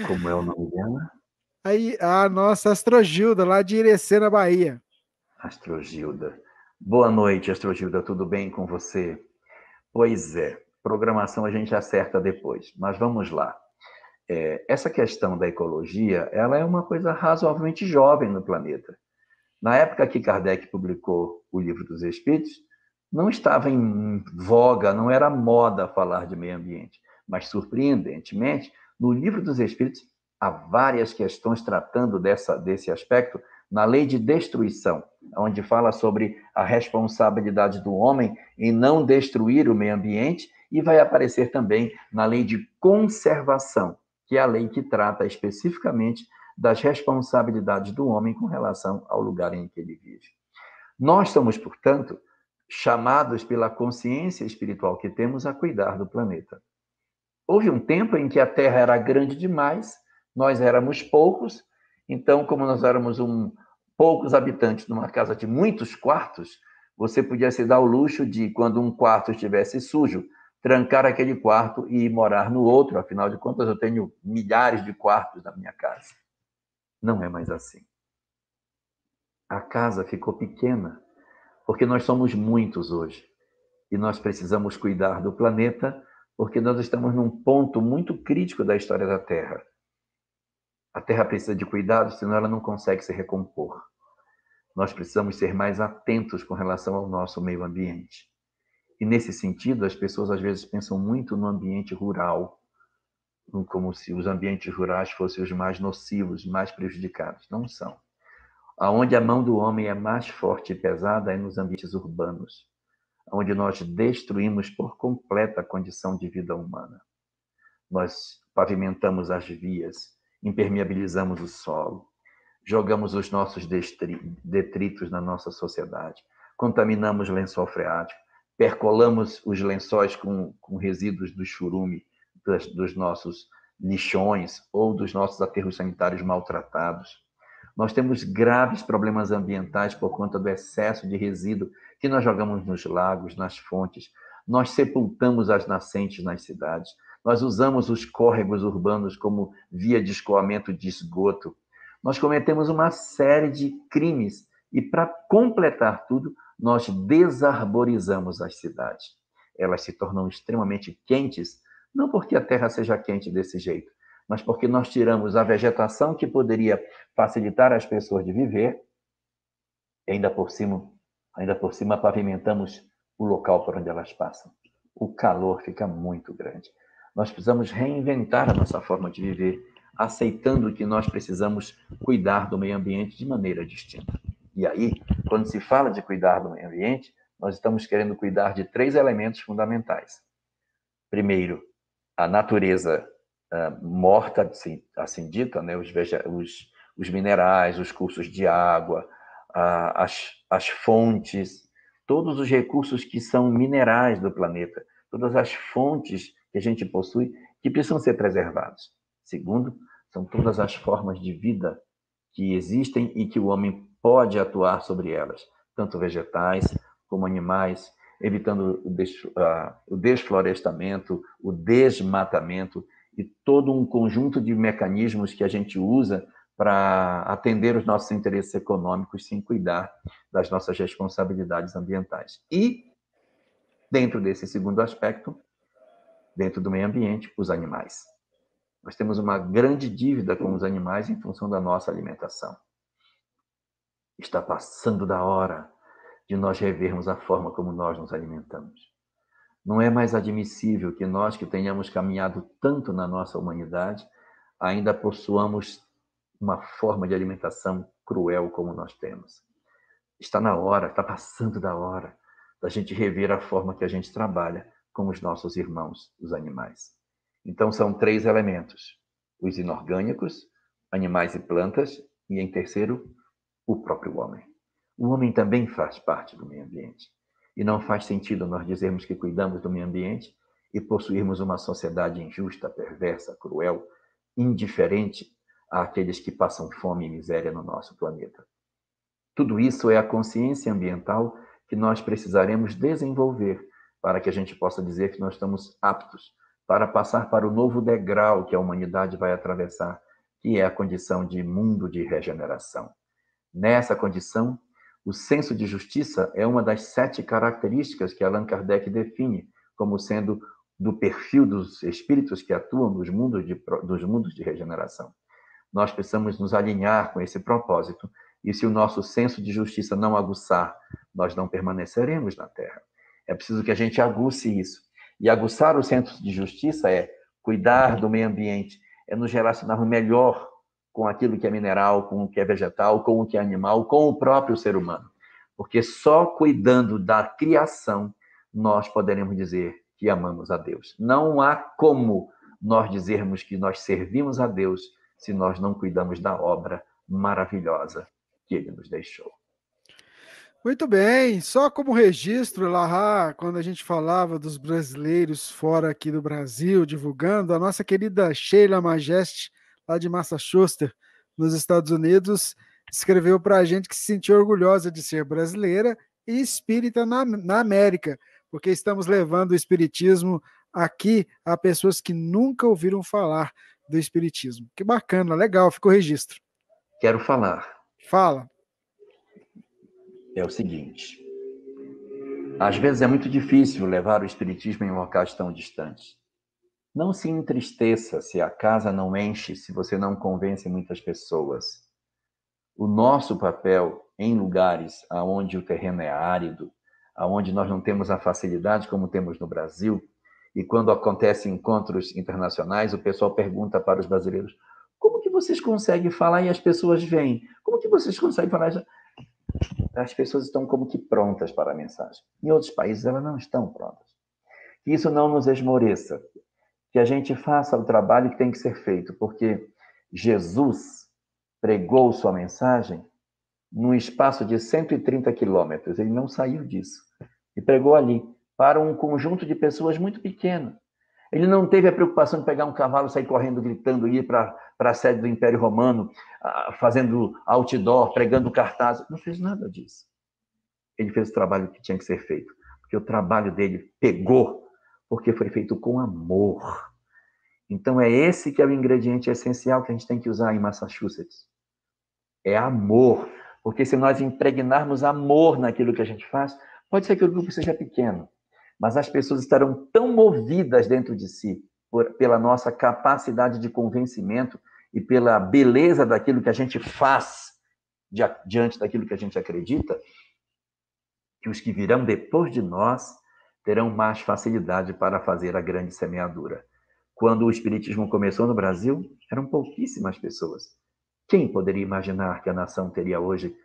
Como é o nome dela? Aí, a nossa Astrogilda, lá de Irecê, na Bahia. Astrogilda. Boa noite, Astrogilda. Tudo bem com você? Pois é, programação a gente acerta depois, mas vamos lá. Essa questão da ecologia, ela é uma coisa razoavelmente jovem no planeta. Na época que Kardec publicou o Livro dos Espíritos, não estava em voga, não era moda falar de meio ambiente. Mas, surpreendentemente, no Livro dos Espíritos há várias questões tratando desse aspecto na Lei de Destruição, onde fala sobre a responsabilidade do homem em não destruir o meio ambiente, e vai aparecer também na Lei de Conservação, que é a lei que trata especificamente das responsabilidades do homem com relação ao lugar em que ele vive. Nós somos, portanto, chamados pela consciência espiritual que temos a cuidar do planeta. Houve um tempo em que a Terra era grande demais, nós éramos poucos, então, como nós éramos poucos habitantes numa casa de muitos quartos, você podia se dar o luxo de, quando um quarto estivesse sujo, trancar aquele quarto e ir morar no outro. Afinal de contas, eu tenho milhares de quartos na minha casa. Não é mais assim. A casa ficou pequena, porque nós somos muitos hoje. E nós precisamos cuidar do planeta, porque nós estamos num ponto muito crítico da história da Terra. A Terra precisa de cuidado, senão ela não consegue se recompor. Nós precisamos ser mais atentos com relação ao nosso meio ambiente. E nesse sentido, as pessoas às vezes pensam muito no ambiente rural, como se os ambientes rurais fossem os mais nocivos, mais prejudicados. Não são. Aonde a mão do homem é mais forte e pesada é nos ambientes urbanos, onde nós destruímos por completo a condição de vida humana. Nós pavimentamos as vias, impermeabilizamos o solo, jogamos os nossos detritos na nossa sociedade, contaminamos o lençol freático, percolamos os lençóis com resíduos do churume dos nossos lixões ou dos nossos aterros sanitários maltratados. Nós temos graves problemas ambientais por conta do excesso de resíduo que nós jogamos nos lagos, nas fontes. Nós sepultamos as nascentes nas cidades. Nós usamos os córregos urbanos como via de escoamento de esgoto. Nós cometemos uma série de crimes e, para completar tudo, nós desarborizamos as cidades. Elas se tornam extremamente quentes, não porque a terra seja quente desse jeito, mas porque nós tiramos a vegetação que poderia facilitar as pessoas de viver, e ainda por cima pavimentamos o local por onde elas passam. O calor fica muito grande. Nós precisamos reinventar a nossa forma de viver, aceitando que nós precisamos cuidar do meio ambiente de maneira distinta. E aí, quando se fala de cuidar do meio ambiente, nós estamos querendo cuidar de 3 elementos fundamentais. Primeiro, a natureza morta, assim dita, né? Os minerais, os cursos de água, as fontes, todos os recursos que são minerais do planeta, todas as fontes que a gente possui que precisam ser preservados. Segundo, são todas as formas de vida que existem e que o homem pode atuar sobre elas, tanto vegetais como animais, evitando o desflorestamento, o desmatamento e todo um conjunto de mecanismos que a gente usa para atender os nossos interesses econômicos sem cuidar das nossas responsabilidades ambientais. E, dentro desse segundo aspecto, dentro do meio ambiente, os animais. Nós temos uma grande dívida com os animais em função da nossa alimentação. Está passando da hora de nós revermos a forma como nós nos alimentamos. Não é mais admissível que nós, que tenhamos caminhado tanto na nossa humanidade, ainda possuamos uma forma de alimentação cruel como nós temos. Está na hora, está passando da hora da gente rever a forma que a gente trabalha com os nossos irmãos, os animais. Então, são 3 elementos: os inorgânicos, animais e plantas, e, em terceiro, o próprio homem. O homem também faz parte do meio ambiente. E não faz sentido nós dizermos que cuidamos do meio ambiente e possuirmos uma sociedade injusta, perversa, cruel, indiferente àqueles que passam fome e miséria no nosso planeta. Tudo isso é a consciência ambiental que nós precisaremos desenvolver para que a gente possa dizer que nós estamos aptos para passar para o novo degrau que a humanidade vai atravessar, que é a condição de mundo de regeneração. Nessa condição, o senso de justiça é uma das 7 características que Allan Kardec define como sendo do perfil dos espíritos que atuam nos mundos de regeneração. Nós precisamos nos alinhar com esse propósito, e se o nosso senso de justiça não aguçar, nós não permaneceremos na Terra. É preciso que a gente aguce isso. E aguçar o senso de justiça é cuidar do meio ambiente, é nos relacionar melhor com aquilo que é mineral, com o que é vegetal, com o que é animal, com o próprio ser humano. Porque só cuidando da criação nós poderemos dizer que amamos a Deus. Não há como nós dizermos que nós servimos a Deus se nós não cuidamos da obra maravilhosa que Ele nos deixou. Muito bem, só como registro, Elahá, quando a gente falava dos brasileiros fora aqui do Brasil, divulgando, a nossa querida Sheila Majeste, lá de Massachusetts, nos Estados Unidos, escreveu para a gente que se sentiu orgulhosa de ser brasileira e espírita na América, porque estamos levando o espiritismo aqui a pessoas que nunca ouviram falar do espiritismo. Que bacana, legal, ficou registro. Quero falar. Fala. É o seguinte: às vezes é muito difícil levar o espiritismo em locais tão distantes. Não se entristeça se a casa não enche, se você não convence muitas pessoas. O nosso papel em lugares onde o terreno é árido, onde nós não temos a facilidade como temos no Brasil, e quando acontecem encontros internacionais, o pessoal pergunta para os brasileiros: como que vocês conseguem falar e as pessoas vêm? Como que vocês conseguem falar? As pessoas estão como que prontas para a mensagem. Em outros países, elas não estão prontas. Que isso não nos esmoreça. Que a gente faça o trabalho que tem que ser feito, porque Jesus pregou sua mensagem num espaço de 130 quilômetros. Ele não saiu disso. E pregou ali, para um conjunto de pessoas muito pequeno. Ele não teve a preocupação de pegar um cavalo, sair correndo, gritando, ir para a sede do Império Romano, fazendo outdoor, pregando cartazes. Não fez nada disso. Ele fez o trabalho que tinha que ser feito. Porque o trabalho dele pegou, porque foi feito com amor. Então, é esse que é o ingrediente essencial que a gente tem que usar em Massachusetts. É amor. Porque se nós impregnarmos amor naquilo que a gente faz, pode ser que o grupo seja pequeno, mas as pessoas estarão tão movidas dentro de si pela nossa capacidade de convencimento e pela beleza daquilo que a gente faz diante daquilo que a gente acredita, que os que virão depois de nós terão mais facilidade para fazer a grande semeadura. Quando o espiritismo começou no Brasil, eram pouquíssimas pessoas. Quem poderia imaginar que a nação teria hoje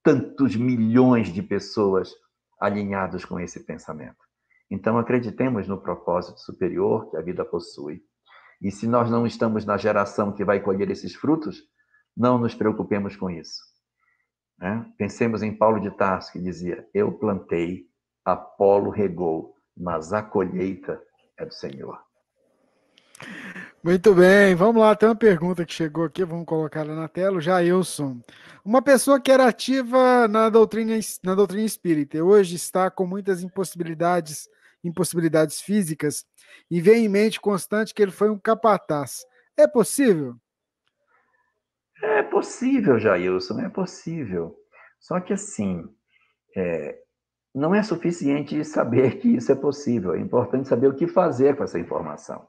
tantos milhões de pessoas alinhados com esse pensamento? Então, acreditemos no propósito superior que a vida possui. E se nós não estamos na geração que vai colher esses frutos, não nos preocupemos com isso. Pensemos em Paulo de Tarso, que dizia: eu plantei, Apolo regou, mas a colheita é do Senhor. Muito bem, vamos lá, tem uma pergunta que chegou aqui, vamos colocar ela na tela. O Jailson, uma pessoa que era ativa na doutrina espírita e hoje está com muitas impossibilidades físicas e vem em mente constante que ele foi um capataz. É possível? É possível, Jailson, é possível. Só que assim, não é suficiente saber que isso é possível, é importante saber o que fazer com essa informação.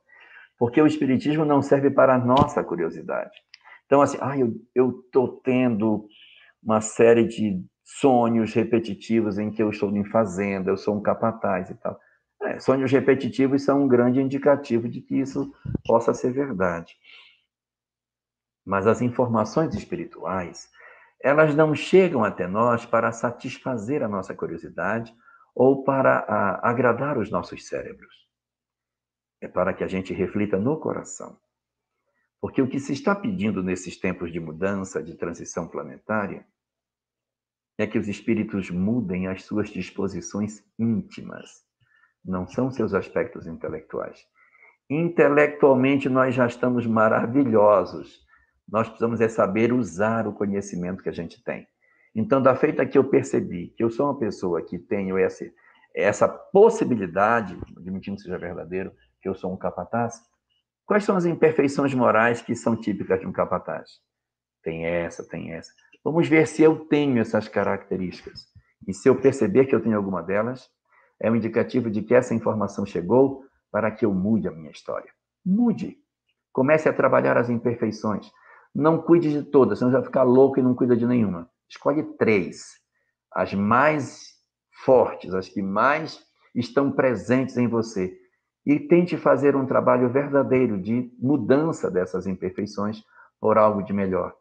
Porque o espiritismo não serve para a nossa curiosidade. Então, assim, eu estou tendo uma série de sonhos repetitivos em que eu estou em fazenda, eu sou um capataz e tal. Sonhos repetitivos são um grande indicativo de que isso possa ser verdade. Mas as informações espirituais, elas não chegam até nós para satisfazer a nossa curiosidade ou para agradar os nossos cérebros. É para que a gente reflita no coração. Porque o que se está pedindo nesses tempos de mudança, de transição planetária, é que os espíritos mudem as suas disposições íntimas, não são seus aspectos intelectuais. Intelectualmente, nós já estamos maravilhosos. Nós precisamos saber usar o conhecimento que a gente tem. Então, da feita que eu percebi que eu sou uma pessoa que tenho essa possibilidade, admitindo que seja verdadeiro, que eu sou um capataz, quais são as imperfeições morais que são típicas de um capataz? Tem essa, tem essa. Vamos ver se eu tenho essas características. E se eu perceber que eu tenho alguma delas, é um indicativo de que essa informação chegou para que eu mude a minha história. Mude. Comece a trabalhar as imperfeições. Não cuide de todas, senão vai ficar louco e não cuida de nenhuma. Escolhe 3. As mais fortes, as que mais estão presentes em você. E tente fazer um trabalho verdadeiro de mudança dessas imperfeições por algo de melhor.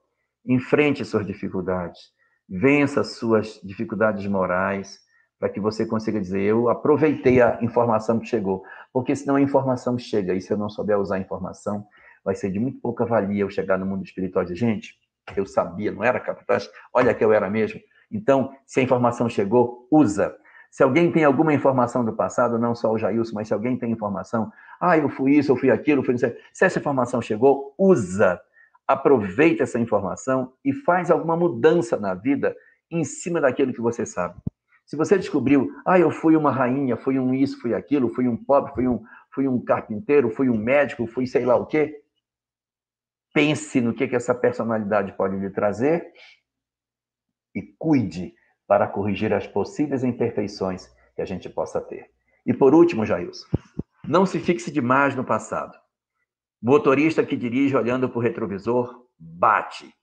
Enfrente suas dificuldades. Vença suas dificuldades morais, para que você consiga dizer, eu aproveitei a informação que chegou. Porque senão a informação chega, e se eu não souber usar a informação, vai ser de muito pouca valia eu chegar no mundo espiritual e dizer, gente, eu sabia, não era capaz, olha que eu era mesmo. Então, se a informação chegou, usa. Se alguém tem alguma informação do passado, não só o Jailson, mas se alguém tem informação, eu fui isso, eu fui aquilo, fui isso. Se essa informação chegou, usa. Aproveita essa informação e faz alguma mudança na vida em cima daquilo que você sabe. Se você descobriu, eu fui uma rainha, fui um isso, fui aquilo, fui um pobre, fui um carpinteiro, fui um médico, fui sei lá o quê, pense no que essa personalidade pode lhe trazer e cuide para corrigir as possíveis imperfeições que a gente possa ter. E por último, Jailson, não se fixe demais no passado. Motorista que dirige olhando para o retrovisor, bate.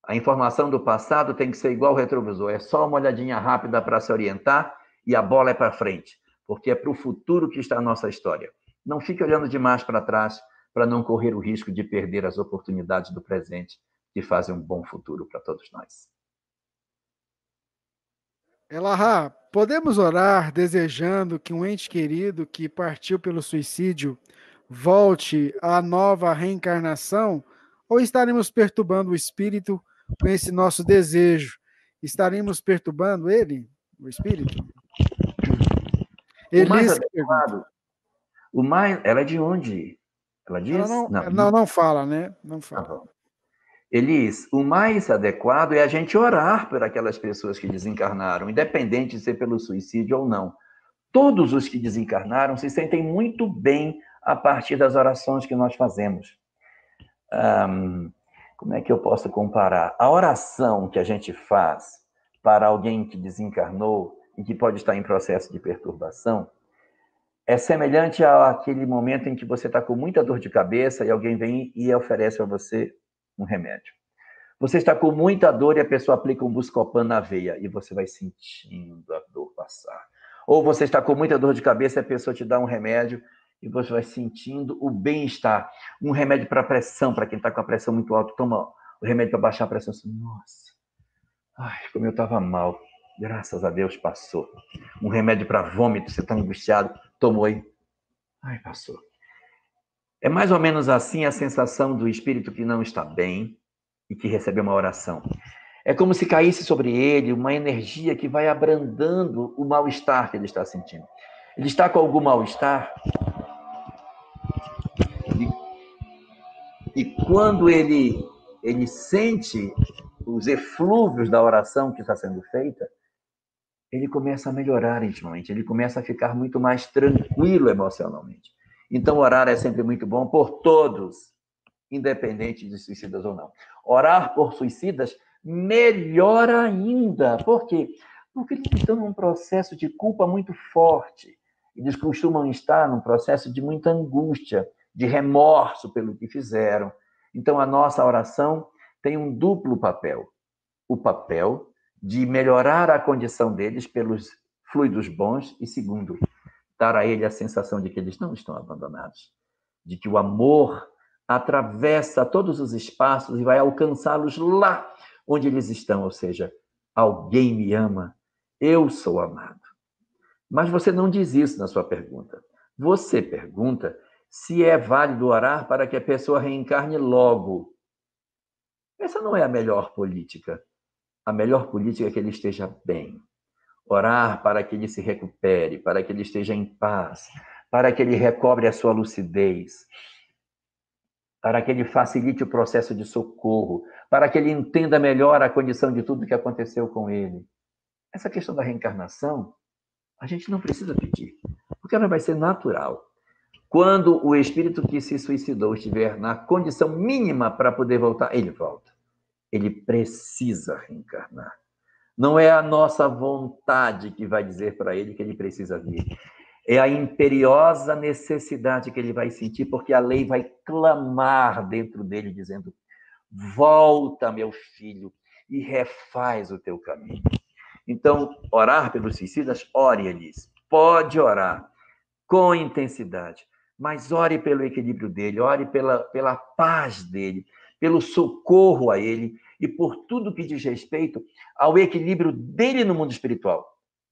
A informação do passado tem que ser igual ao retrovisor. É só uma olhadinha rápida para se orientar e a bola é para frente. Porque é para o futuro que está a nossa história. Não fique olhando demais para trás para não correr o risco de perder as oportunidades do presente que fazem um bom futuro para todos nós. Elahá, podemos orar desejando que um ente querido que partiu pelo suicídio volte à nova reencarnação? Ou estaremos perturbando o espírito com esse nosso desejo? Estaremos perturbando ele, o espírito? O mais Elis que pergunta. adequado, ela é de onde? Ela Ela diz? não, não fala, né? Não fala. Elis, o mais adequado é a gente orar por aquelas pessoas que desencarnaram, independente de ser pelo suicídio ou não. Todos os que desencarnaram se sentem muito bem a partir das orações que nós fazemos. Como é que eu posso comparar? A oração que a gente faz para alguém que desencarnou e que pode estar em processo de perturbação é semelhante àquele momento em que você está com muita dor de cabeça e alguém vem e oferece a você um remédio. Você está com muita dor e a pessoa aplica um Buscopan na veia e você vai sentindo a dor passar. Ou você está com muita dor de cabeça e a pessoa te dá um remédio e você vai sentindo o bem-estar. Um remédio para pressão, para quem está com a pressão muito alta, toma o remédio para baixar a pressão. Nossa, como eu estava mal. Graças a Deus passou. Um remédio para vômito, você está angustiado, tomou aí. Passou. É mais ou menos assim a sensação do espírito que não está bem e que recebeu uma oração. É como se caísse sobre ele uma energia que vai abrandando o mal-estar que ele está sentindo. Ele está com algum mal-estar e quando ele sente os eflúvios da oração que está sendo feita, ele começa a melhorar intimamente, ele começa a ficar muito mais tranquilo emocionalmente. Então, orar é sempre muito bom por todos, independente de suicidas ou não. Orar por suicidas, melhor ainda. Por quê? Porque eles estão num processo de culpa muito forte. Eles costumam estar num processo de muita angústia, de remorso pelo que fizeram. Então, a nossa oração tem um duplo papel. O papel de melhorar a condição deles pelos fluidos bons e, segundo, dar a ele a sensação de que eles não estão abandonados, de que o amor atravessa todos os espaços e vai alcançá-los lá onde eles estão, ou seja, alguém me ama, eu sou amado. Mas você não diz isso na sua pergunta. Você pergunta se é válido orar para que a pessoa reencarne logo. Essa não é a melhor política. A melhor política é que ele esteja bem. Orar para que ele se recupere, para que ele esteja em paz, para que ele recobre a sua lucidez, para que ele facilite o processo de socorro, para que ele entenda melhor a condição de tudo que aconteceu com ele. Essa questão da reencarnação, a gente não precisa pedir, porque ela vai ser natural. Quando o espírito que se suicidou estiver na condição mínima para poder voltar, ele volta. Ele precisa reencarnar. Não é a nossa vontade que vai dizer para ele que ele precisa vir. É a imperiosa necessidade que ele vai sentir, porque a lei vai clamar dentro dele, dizendo: volta, meu filho, e refaz o teu caminho. Então, orar pelos suicidas, ore, Elis. Pode orar com intensidade, mas ore pelo equilíbrio dele, ore pela paz dele, pelo socorro a ele e por tudo que diz respeito ao equilíbrio dele no mundo espiritual.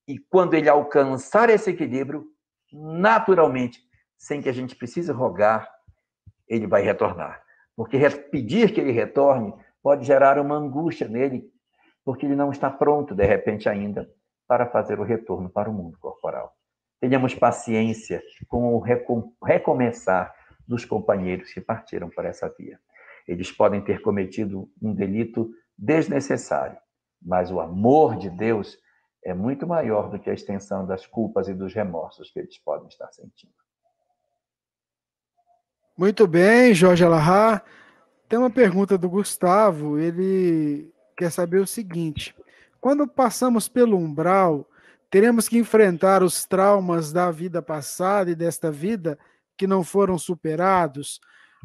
E quando ele alcançar esse equilíbrio, naturalmente, sem que a gente precise rogar, ele vai retornar. Porque pedir que ele retorne pode gerar uma angústia nele, porque ele não está pronto, de repente, ainda, para fazer o retorno para o mundo corporal. Tenhamos paciência com o recomeçar dos companheiros que partiram por essa via. Eles podem ter cometido um delito desnecessário, mas o amor de Deus é muito maior do que a extensão das culpas e dos remorsos que eles podem estar sentindo. Muito bem, Jorge Alahá. Tem uma pergunta do Gustavo, ele quer saber o seguinte: quando passamos pelo umbral, teremos que enfrentar os traumas da vida passada e desta vida que não foram superados?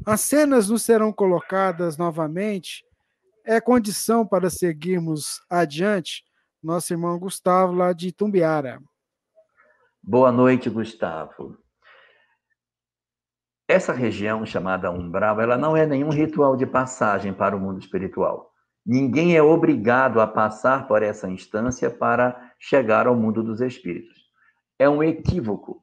As cenas nos serão colocadas novamente? É condição para seguirmos adiante? Nosso irmão Gustavo, lá de Itumbiara. Boa noite, Gustavo. Essa região chamada umbral, ela não é nenhum ritual de passagem para o mundo espiritual. Ninguém é obrigado a passar por essa instância para chegar ao mundo dos espíritos. É um equívoco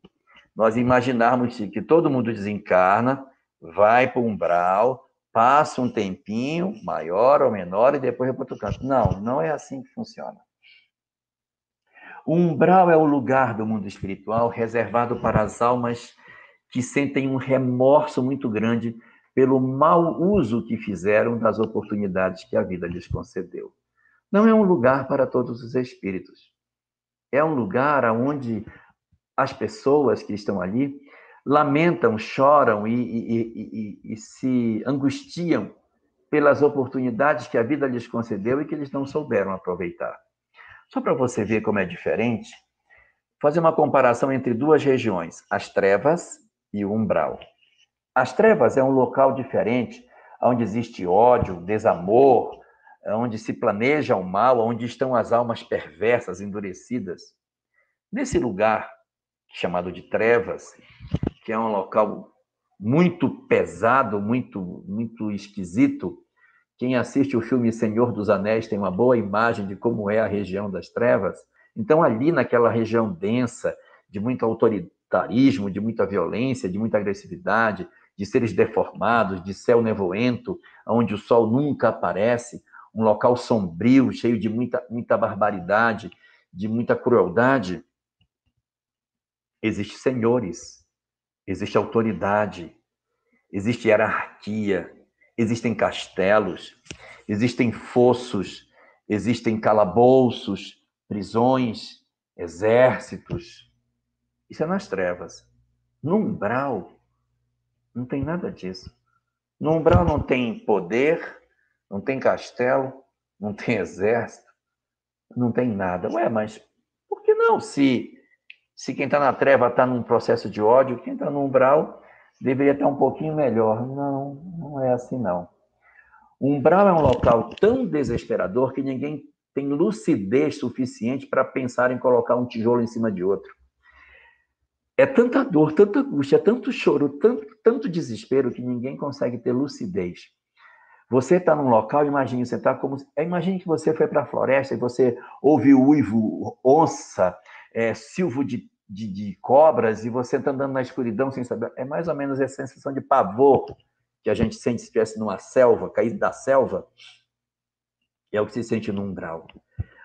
nós imaginarmos que todo mundo desencarna, vai para o umbral, passa um tempinho, maior ou menor, e depois vai para outro canto. Não, não é assim que funciona. O umbral é o lugar do mundo espiritual reservado para as almas que sentem um remorso muito grande pelo mau uso que fizeram das oportunidades que a vida lhes concedeu. Não é um lugar para todos os espíritos. É um lugar onde as pessoas que estão ali lamentam, choram e se angustiam pelas oportunidades que a vida lhes concedeu e que eles não souberam aproveitar. Só para você ver como é diferente, fazer uma comparação entre duas regiões, as trevas e o umbral. As trevas é um local diferente, onde existe ódio, desamor, onde se planeja o mal, onde estão as almas perversas, endurecidas. Nesse lugar, chamado de trevas, que é um local muito pesado, muito esquisito, quem assiste o filme Senhor dos Anéis tem uma boa imagem de como é a região das trevas. Então, ali naquela região densa, de muito autoritarismo, de muita violência, de muita agressividade, de seres deformados, de céu nevoento, onde o sol nunca aparece, um local sombrio, cheio de muita barbaridade, de muita crueldade, existem senhores, existe autoridade, existe hierarquia, existem castelos, existem fossos, existem calabouços, prisões, exércitos. Isso é nas trevas. No umbral, não tem nada disso. No umbral não tem poder, não tem castelo, não tem exército, não tem nada. Ué, mas por que não? Se quem está na treva está num processo de ódio, quem está no umbral deveria estar um pouquinho melhor. Não, não é assim, não. O umbral é um local tão desesperador que ninguém tem lucidez suficiente para pensar em colocar um tijolo em cima de outro. É tanta dor, tanta angústia, tanto choro, tanto desespero que ninguém consegue ter lucidez. Você está num local, imagine, você está como. Imagine que você foi para a floresta e você ouve o uivo, onça, silvo de cobras, e você está andando na escuridão sem saber. É mais ou menos essa sensação de pavor que a gente sente se estivesse numa selva, caído da selva. É o que se sente no umbral.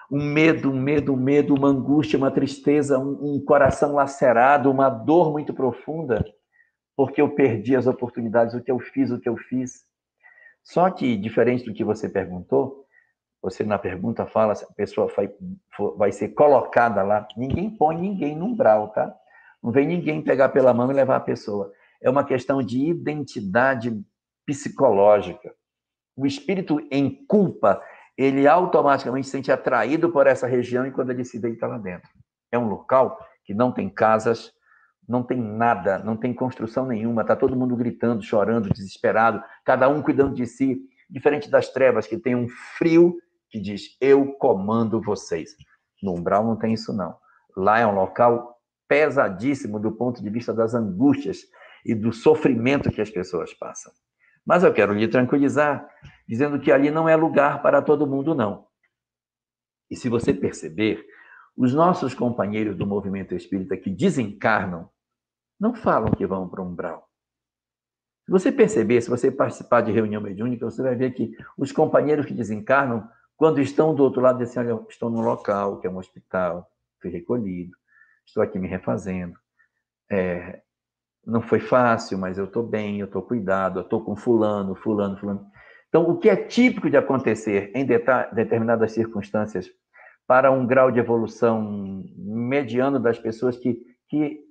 Um medo, uma angústia, uma tristeza, um coração lacerado, uma dor muito profunda, porque eu perdi as oportunidades, o que eu fiz. Só que, diferente do que você perguntou, você na pergunta fala, a pessoa vai ser colocada lá. Ninguém põe ninguém no umbral, tá? Não vem ninguém pegar pela mão e levar a pessoa. É uma questão de identidade psicológica. O espírito em culpa, ele automaticamente se sente atraído por essa região e quando ele se deita lá dentro. É um local que não tem casas, não tem nada, não tem construção nenhuma, está todo mundo gritando, chorando, desesperado, cada um cuidando de si, diferente das trevas, que tem um frio que diz, eu comando vocês. No umbral não tem isso, não. Lá é um local pesadíssimo do ponto de vista das angústias e do sofrimento que as pessoas passam. Mas eu quero lhe tranquilizar, dizendo que ali não é lugar para todo mundo, não. E se você perceber, os nossos companheiros do movimento espírita que desencarnam, não falam que vão para o umbral. Se você perceber, se você participar de reunião mediúnica, você vai ver que os companheiros que desencarnam, quando estão do outro lado, dizem, olha, estou num local que é um hospital, fui recolhido, estou aqui me refazendo. Não foi fácil, mas eu estou bem, eu estou cuidado, eu estou com fulano. Então, o que é típico de acontecer em determinadas circunstâncias para um grau de evolução mediano das pessoas que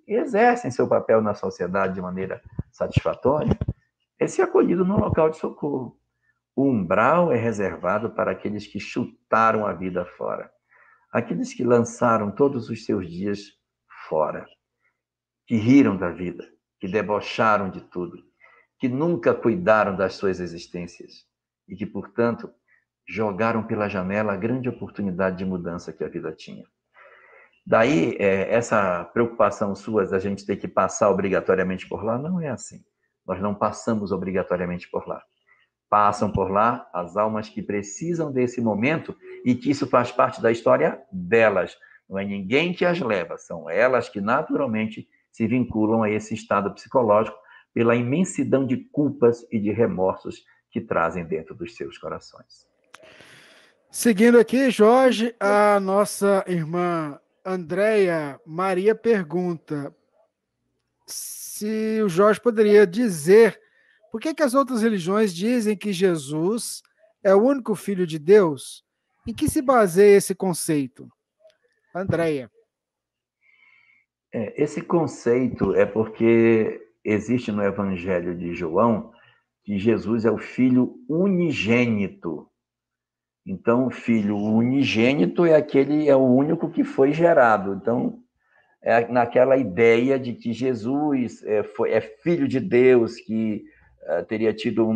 exercem seu papel na sociedade de maneira satisfatória, é ser acolhido num local de socorro. O umbral é reservado para aqueles que chutaram a vida fora, aqueles que lançaram todos os seus dias fora, que riram da vida, que debocharam de tudo, que nunca cuidaram das suas existências e que, portanto, jogaram pela janela a grande oportunidade de mudança que a vida tinha. Daí, essa preocupação sua da gente ter que passar obrigatoriamente por lá, não é assim. Nós não passamos obrigatoriamente por lá. Passam por lá as almas que precisam desse momento e que isso faz parte da história delas. Não é ninguém que as leva, são elas que naturalmente se vinculam a esse estado psicológico pela imensidão de culpas e de remorsos que trazem dentro dos seus corações. Seguindo aqui, Jorge, a nossa irmã Andréia Maria pergunta se o Jorge poderia dizer por que as outras religiões dizem que Jesus é o único Filho de Deus? Em que se baseia esse conceito? Andréia. Esse conceito é porque existe no Evangelho de João que Jesus é o Filho unigênito. Então, o Filho unigênito é o único que foi gerado. Então, naquela ideia de que Jesus é filho de Deus, que teria tido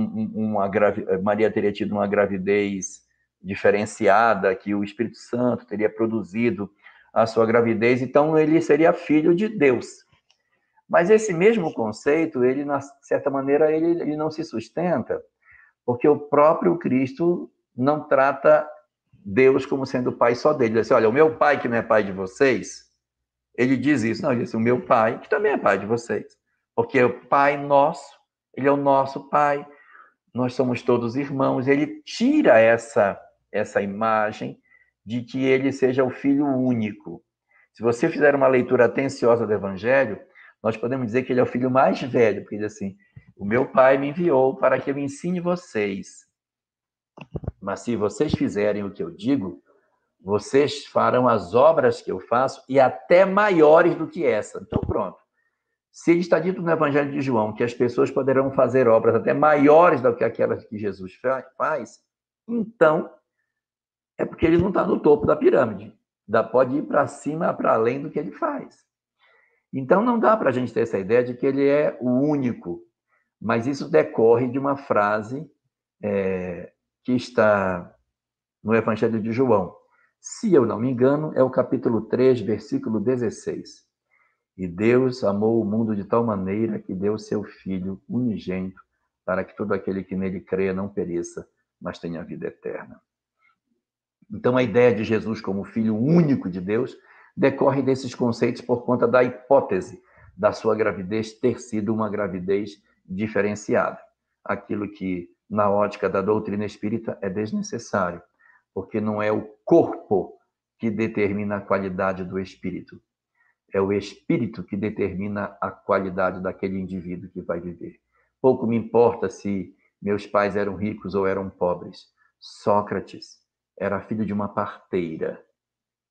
Maria teria tido uma gravidez diferenciada, que o Espírito Santo teria produzido a sua gravidez, então ele seria filho de Deus. Mas esse mesmo conceito, ele, de certa maneira, ele não se sustenta, porque o próprio Cristo não trata Deus como sendo pai só dele. Ele diz assim, olha, o meu pai que não é pai de vocês, ele diz isso, não, ele diz, o meu pai, que também é pai de vocês. Porque o pai nosso, ele é o nosso pai, nós somos todos irmãos. Ele tira essa imagem de que ele seja o filho único. Se você fizer uma leitura atenciosa do Evangelho, nós podemos dizer que ele é o filho mais velho, porque diz assim, o meu pai me enviou para que eu ensine vocês. Mas se vocês fizerem o que eu digo, vocês farão as obras que eu faço e até maiores do que essa. Então, pronto. Se está dito no Evangelho de João que as pessoas poderão fazer obras até maiores do que aquelas que Jesus faz, então é porque ele não está no topo da pirâmide. Pode ir para cima, para além do que ele faz. Então, não dá para a gente ter essa ideia de que ele é o único, mas isso decorre de uma frase que está no Evangelho de João. Se eu não me engano, é o capítulo 3, versículo 16. E Deus amou o mundo de tal maneira que deu seu Filho unigênito para que todo aquele que nele creia não pereça, mas tenha vida eterna. Então, a ideia de Jesus como Filho único de Deus decorre desses conceitos por conta da hipótese da sua gravidez ter sido uma gravidez diferenciada. Aquilo que, na ótica da doutrina espírita, é desnecessário, porque não é o corpo que determina a qualidade do espírito. É o espírito que determina a qualidade daquele indivíduo que vai viver. Pouco me importa se meus pais eram ricos ou eram pobres. Sócrates era filho de uma parteira.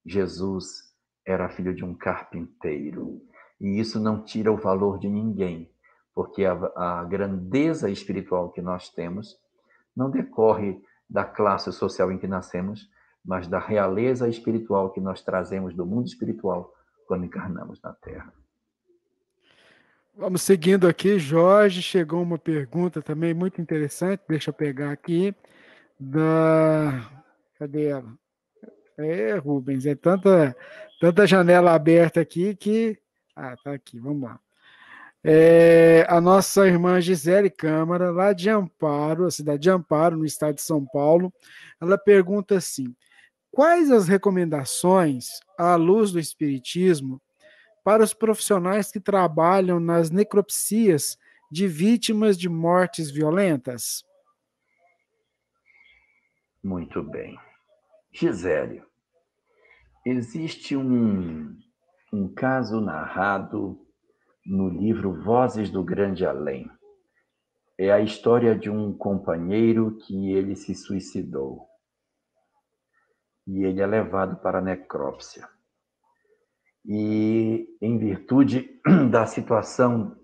Jesus era filho de um carpinteiro. E isso não tira o valor de ninguém, porque a grandeza espiritual que nós temos não decorre da classe social em que nascemos, mas da realeza espiritual que nós trazemos do mundo espiritual quando encarnamos na Terra. Vamos seguindo aqui, Jorge. Chegou uma pergunta também muito interessante. Deixa eu pegar aqui. Cadê ela? Rubens, é tanta janela aberta aqui que. Ah, tá aqui, vamos lá. A nossa irmã Gisele Câmara, lá de Amparo, a cidade de Amparo, no estado de São Paulo, ela pergunta assim: quais as recomendações, à luz do Espiritismo, para os profissionais que trabalham nas necropsias de vítimas de mortes violentas? Muito bem. Gisele, existe um caso narrado no livro Vozes do Grande Além. É a história de um companheiro que ele se suicidou. E ele é levado para a necrópsia. E, em virtude da situação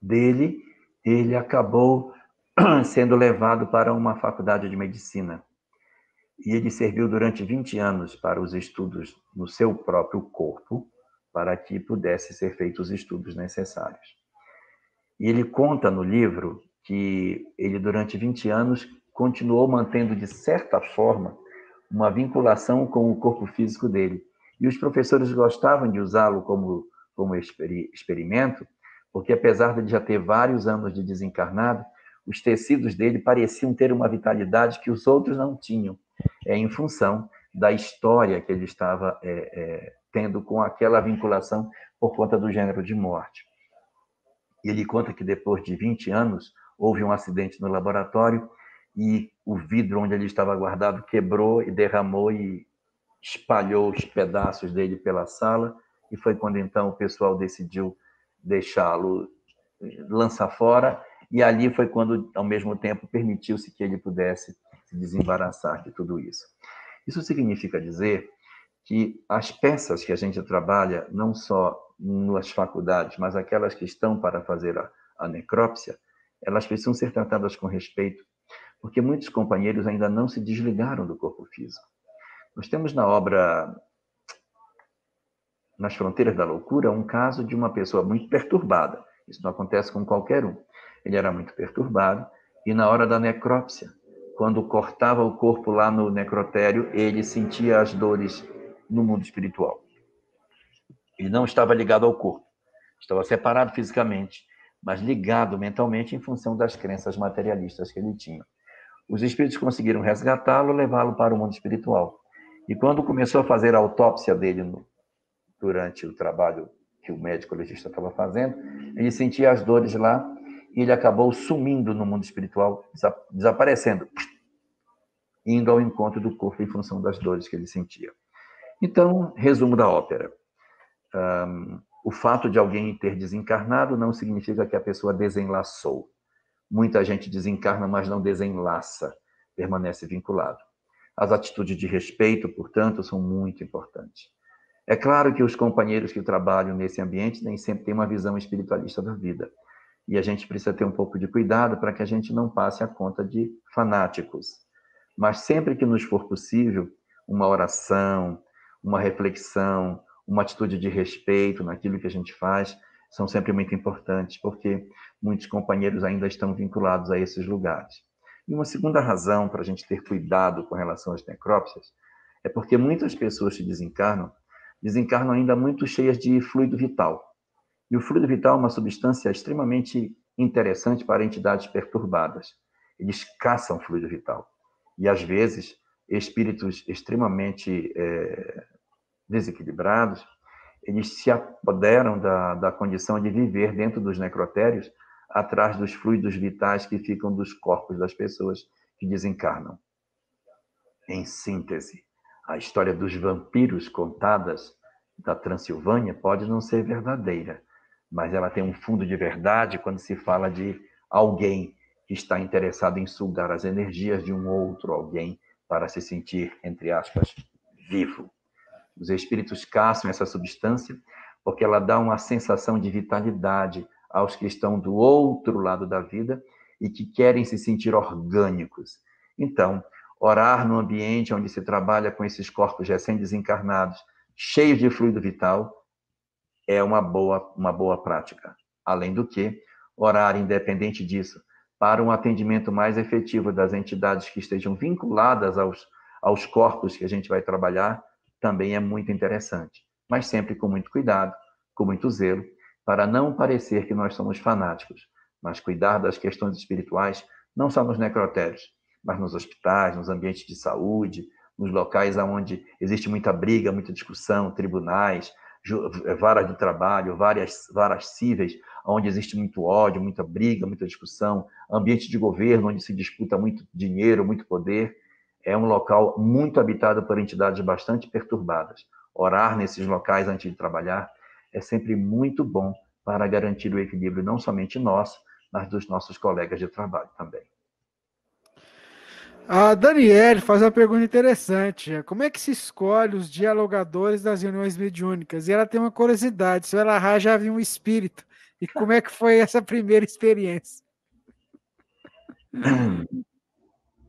dele, ele acabou sendo levado para uma faculdade de medicina. E ele serviu durante 20 anos para os estudos no seu próprio corpo, para que pudesse ser feitos os estudos necessários. E ele conta no livro que ele, durante 20 anos, continuou mantendo, de certa forma, uma vinculação com o corpo físico dele. E os professores gostavam de usá-lo como experimento, porque, apesar de ele já ter vários anos de desencarnado, os tecidos dele pareciam ter uma vitalidade que os outros não tinham, em função da história que ele estava tendo com aquela vinculação por conta do gênero de morte. E ele conta que depois de 20 anos houve um acidente no laboratório e o vidro onde ele estava guardado quebrou e derramou e espalhou os pedaços dele pela sala, e foi quando então o pessoal decidiu deixá-lo lançar fora, e ali foi quando, ao mesmo tempo, permitiu-se que ele pudesse se desembaraçar de tudo isso. Isso significa dizer que as peças que a gente trabalha, não só nas faculdades, mas aquelas que estão para fazer a necrópsia, elas precisam ser tratadas com respeito, porque muitos companheiros ainda não se desligaram do corpo físico. Nós temos na obra Nas Fronteiras da Loucura um caso de uma pessoa muito perturbada. Isso não acontece com qualquer um. Ele era muito perturbado e, na hora da necrópsia, quando cortava o corpo lá no necrotério, ele sentia as dores no mundo espiritual. Ele não estava ligado ao corpo, estava separado fisicamente, mas ligado mentalmente em função das crenças materialistas que ele tinha. Os espíritos conseguiram resgatá-lo, levá-lo para o mundo espiritual. E quando começou a fazer a autópsia dele durante o trabalho que o médico legista estava fazendo, ele sentia as dores lá e ele acabou sumindo no mundo espiritual, desaparecendo, indo ao encontro do corpo em função das dores que ele sentia. Então, resumo da ópera. O fato de alguém ter desencarnado não significa que a pessoa desenlaçou. Muita gente desencarna, mas não desenlaça, permanece vinculado. As atitudes de respeito, portanto, são muito importantes. É claro que os companheiros que trabalham nesse ambiente nem sempre têm uma visão espiritualista da vida. E a gente precisa ter um pouco de cuidado para que a gente não passe a conta de fanáticos. Mas sempre que nos for possível, uma oração, uma reflexão, uma atitude de respeito naquilo que a gente faz, são sempre muito importantes, porque muitos companheiros ainda estão vinculados a esses lugares. E uma segunda razão para a gente ter cuidado com relação às necrópsias é porque muitas pessoas que desencarnam ainda muito cheias de fluido vital. E o fluido vital é uma substância extremamente interessante para entidades perturbadas. Eles caçam fluido vital. E, às vezes, espíritos extremamente desequilibrados, eles se apoderam da condição de viver dentro dos necrotérios, atrás dos fluidos vitais que ficam dos corpos das pessoas que desencarnam. Em síntese, a história dos vampiros contadas da Transilvânia pode não ser verdadeira, mas ela tem um fundo de verdade quando se fala de alguém que está interessado em sugar as energias de um outro alguém para se sentir, entre aspas, vivo. Os espíritos caçam essa substância porque ela dá uma sensação de vitalidade aos que estão do outro lado da vida e que querem se sentir orgânicos. Então, orar no ambiente onde se trabalha com esses corpos recém-desencarnados, cheios de fluido vital, é uma boa prática. Além do que, orar, independente disso, para um atendimento mais efetivo das entidades que estejam vinculadas aos corpos que a gente vai trabalhar, também é muito interessante. Mas sempre com muito cuidado, com muito zelo, para não parecer que nós somos fanáticos, mas cuidar das questões espirituais, não só nos necrotérios, mas nos hospitais, nos ambientes de saúde, nos locais onde existe muita briga, muita discussão, tribunais, varas de trabalho, varas cíveis, onde existe muito ódio, muita briga, muita discussão, ambiente de governo, onde se disputa muito dinheiro, muito poder. É um local muito habitado por entidades bastante perturbadas. Orar nesses locais antes de trabalhar é sempre muito bom para garantir o equilíbrio não somente nosso, mas dos nossos colegas de trabalho também. A Daniele faz uma pergunta interessante. Como é que se escolhe os dialogadores das reuniões mediúnicas? E ela tem uma curiosidade, se o Elahá já viu um espírito. E como é que foi essa primeira experiência?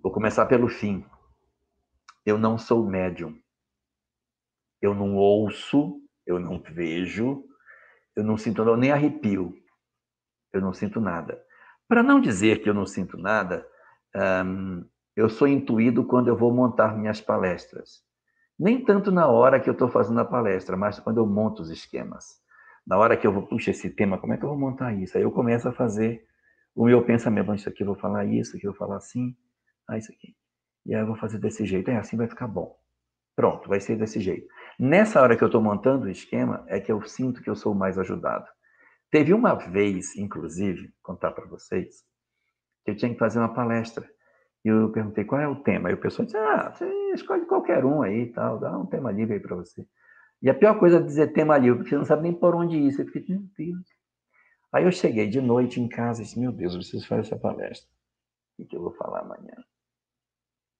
Vou começar pelo fim. Eu não sou médium. Eu não ouço, eu não vejo, eu não sinto nem arrepio. Eu não sinto nada. Para não dizer que eu não sinto nada, eu sou intuído quando eu vou montar minhas palestras. Nem tanto na hora que eu estou fazendo a palestra, mas quando eu monto os esquemas. Na hora que eu vou, puxa, esse tema, como é que eu vou montar isso? Aí eu começo a fazer o meu pensamento. Isso aqui eu vou falar isso aqui eu vou falar assim. Isso aqui. E aí eu vou fazer desse jeito. Assim vai ficar bom. Pronto, vai ser desse jeito. Nessa hora que eu estou montando o esquema, é que eu sinto que eu sou mais ajudado. Teve uma vez, inclusive, contar para vocês, que eu tinha que fazer uma palestra. E eu perguntei qual é o tema. Aí o pessoal disse, você escolhe qualquer um aí e tal, dá um tema livre aí para você. E a pior coisa é dizer tema livre, porque você não sabe nem por onde ir. Você fica, meu Deus. Aí eu cheguei de noite em casa e disse, meu Deus, eu preciso fazer essa palestra. O que eu vou falar amanhã?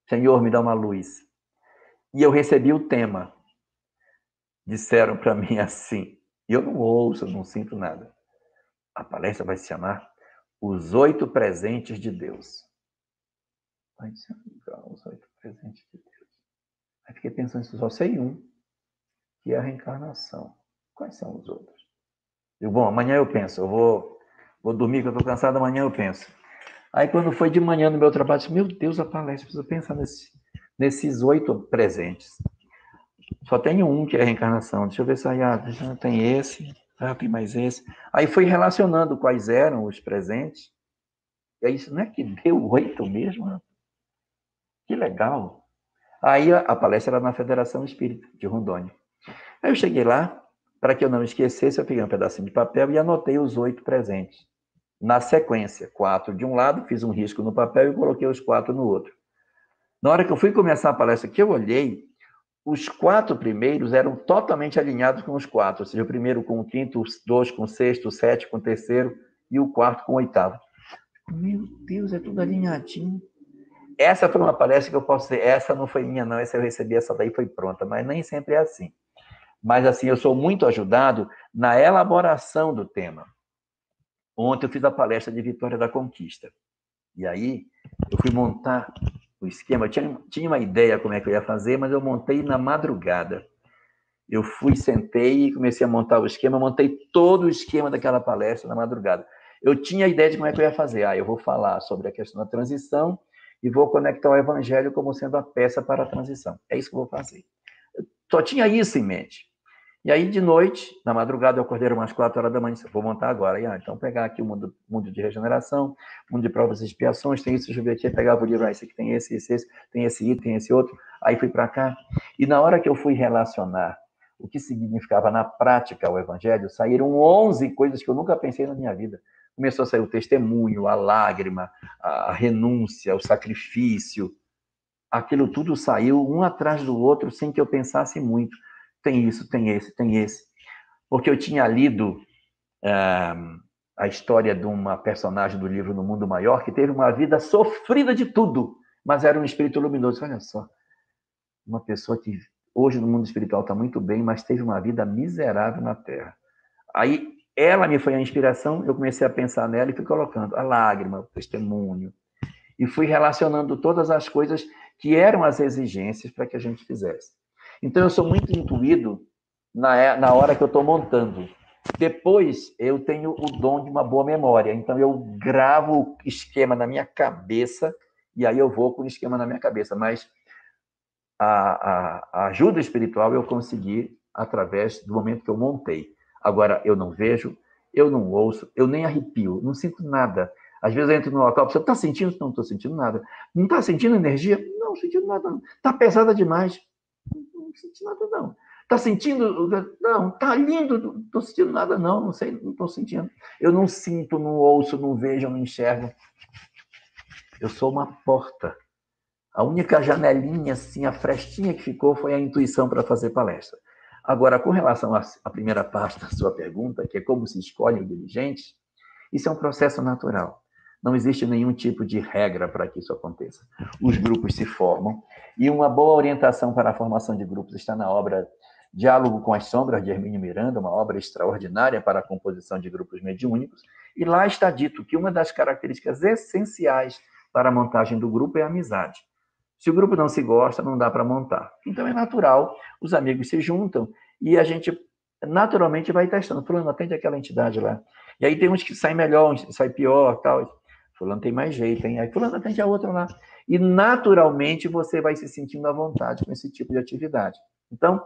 Senhor, me dá uma luz. E eu recebi o tema. Disseram para mim assim, e eu não ouço, eu não sinto nada. A palestra vai se chamar Os 8 Presentes de Deus. Aí disse, legal, os 8 presentes de Deus. Aí fiquei pensando, só sei um, que é a reencarnação. Quais são os outros? Eu, bom, amanhã eu penso, eu vou dormir que eu estou cansado, amanhã eu penso. Aí quando foi de manhã no meu trabalho, eu disse, meu Deus, a palestra, preciso pensar nesses 8 presentes. Só tenho um que é a reencarnação. Deixa eu ver se já tem esse, tem mais esse. Aí fui relacionando quais eram os presentes. E aí, isso não é que deu 8 mesmo? Que legal. Aí a palestra era na Federação Espírita de Rondônia. Aí eu cheguei lá, para que eu não esquecesse, eu peguei um pedacinho de papel e anotei os 8 presentes. Na sequência, 4 de um lado, fiz um risco no papel e coloquei os 4 no outro. Na hora que eu fui começar a palestra, que eu olhei, os 4 primeiros eram totalmente alinhados com os 4. Ou seja, o primeiro com o quinto, os 2 com o sexto, o 7 com o terceiro e o quarto com o oitavo. Meu Deus, é tudo alinhadinho. Essa foi uma palestra que eu posso dizer, essa não foi minha não, essa eu recebi, essa daí foi pronta, mas nem sempre é assim. Mas assim, eu sou muito ajudado na elaboração do tema. Ontem eu fiz a palestra de Vitória da Conquista. E aí, eu fui montar o esquema. Eu tinha uma ideia como é que eu ia fazer, mas eu montei na madrugada. Eu sentei e comecei a montar o esquema, montei todo o esquema daquela palestra na madrugada. Eu tinha a ideia de como é que eu ia fazer. Eu vou falar sobre a questão da transição e vou conectar o evangelho como sendo a peça para a transição. É isso que eu vou fazer. Eu só tinha isso em mente. E aí, de noite, na madrugada, eu acordei umas 4 horas da manhã, disse, vou montar agora. E, então, pegar aqui o mundo de regeneração, mundo de provas e expiações, tem isso, deixa eu ver aqui, pegava o livro, esse aqui tem esse, tem esse item, tem esse outro. Aí fui para cá. E na hora que eu fui relacionar o que significava na prática o evangelho, saíram 11 coisas que eu nunca pensei na minha vida. Começou a sair o testemunho, a lágrima, a renúncia, o sacrifício. Aquilo tudo saiu um atrás do outro sem que eu pensasse muito. Tem isso, tem esse, tem esse. Porque eu tinha lido a história de uma personagem do livro No Mundo Maior que teve uma vida sofrida de tudo, mas era um espírito luminoso. Olha só, uma pessoa que hoje no mundo espiritual está muito bem, mas teve uma vida miserável na Terra. Aí ela me foi a inspiração, eu comecei a pensar nela e fui colocando a lágrima, o testemunho, e fui relacionando todas as coisas que eram as exigências para que a gente fizesse. Então, eu sou muito intuído na hora que eu estou montando. Depois, eu tenho o dom de uma boa memória. Então, eu gravo o esquema na minha cabeça e aí eu vou com o esquema na minha cabeça. Mas a ajuda espiritual eu consegui através do momento que eu montei. Agora, eu não vejo, eu não ouço, eu nem arrepio, não sinto nada. Às vezes eu entro no local, você está sentindo? Não estou sentindo nada. Não está sentindo energia? Não sentindo nada. Está pesada demais? Não sentindo nada, não. Está sentindo? Não. Está lindo? Não estou sentindo nada, não. Não sei, não estou sentindo. Eu não sinto, não ouço, não vejo, não enxergo. Eu sou uma porta. A única janelinha, assim, a frestinha que ficou foi a intuição para fazer palestra. Agora, com relação à primeira parte da sua pergunta, que é como se escolhe o dirigente, isso é um processo natural. Não existe nenhum tipo de regra para que isso aconteça. Os grupos se formam e uma boa orientação para a formação de grupos está na obra Diálogo com as Sombras, de Hermínio Miranda, uma obra extraordinária para a composição de grupos mediúnicos. E lá está dito que uma das características essenciais para a montagem do grupo é a amizade. Se o grupo não se gosta, não dá para montar. Então é natural, os amigos se juntam e a gente naturalmente vai testando. Fulano, atende aquela entidade lá. E aí tem uns que saem melhor, uns que saem pior, tal. Fulano tem mais jeito, hein? Aí fulano atende a outra lá. E naturalmente você vai se sentindo à vontade com esse tipo de atividade. Então,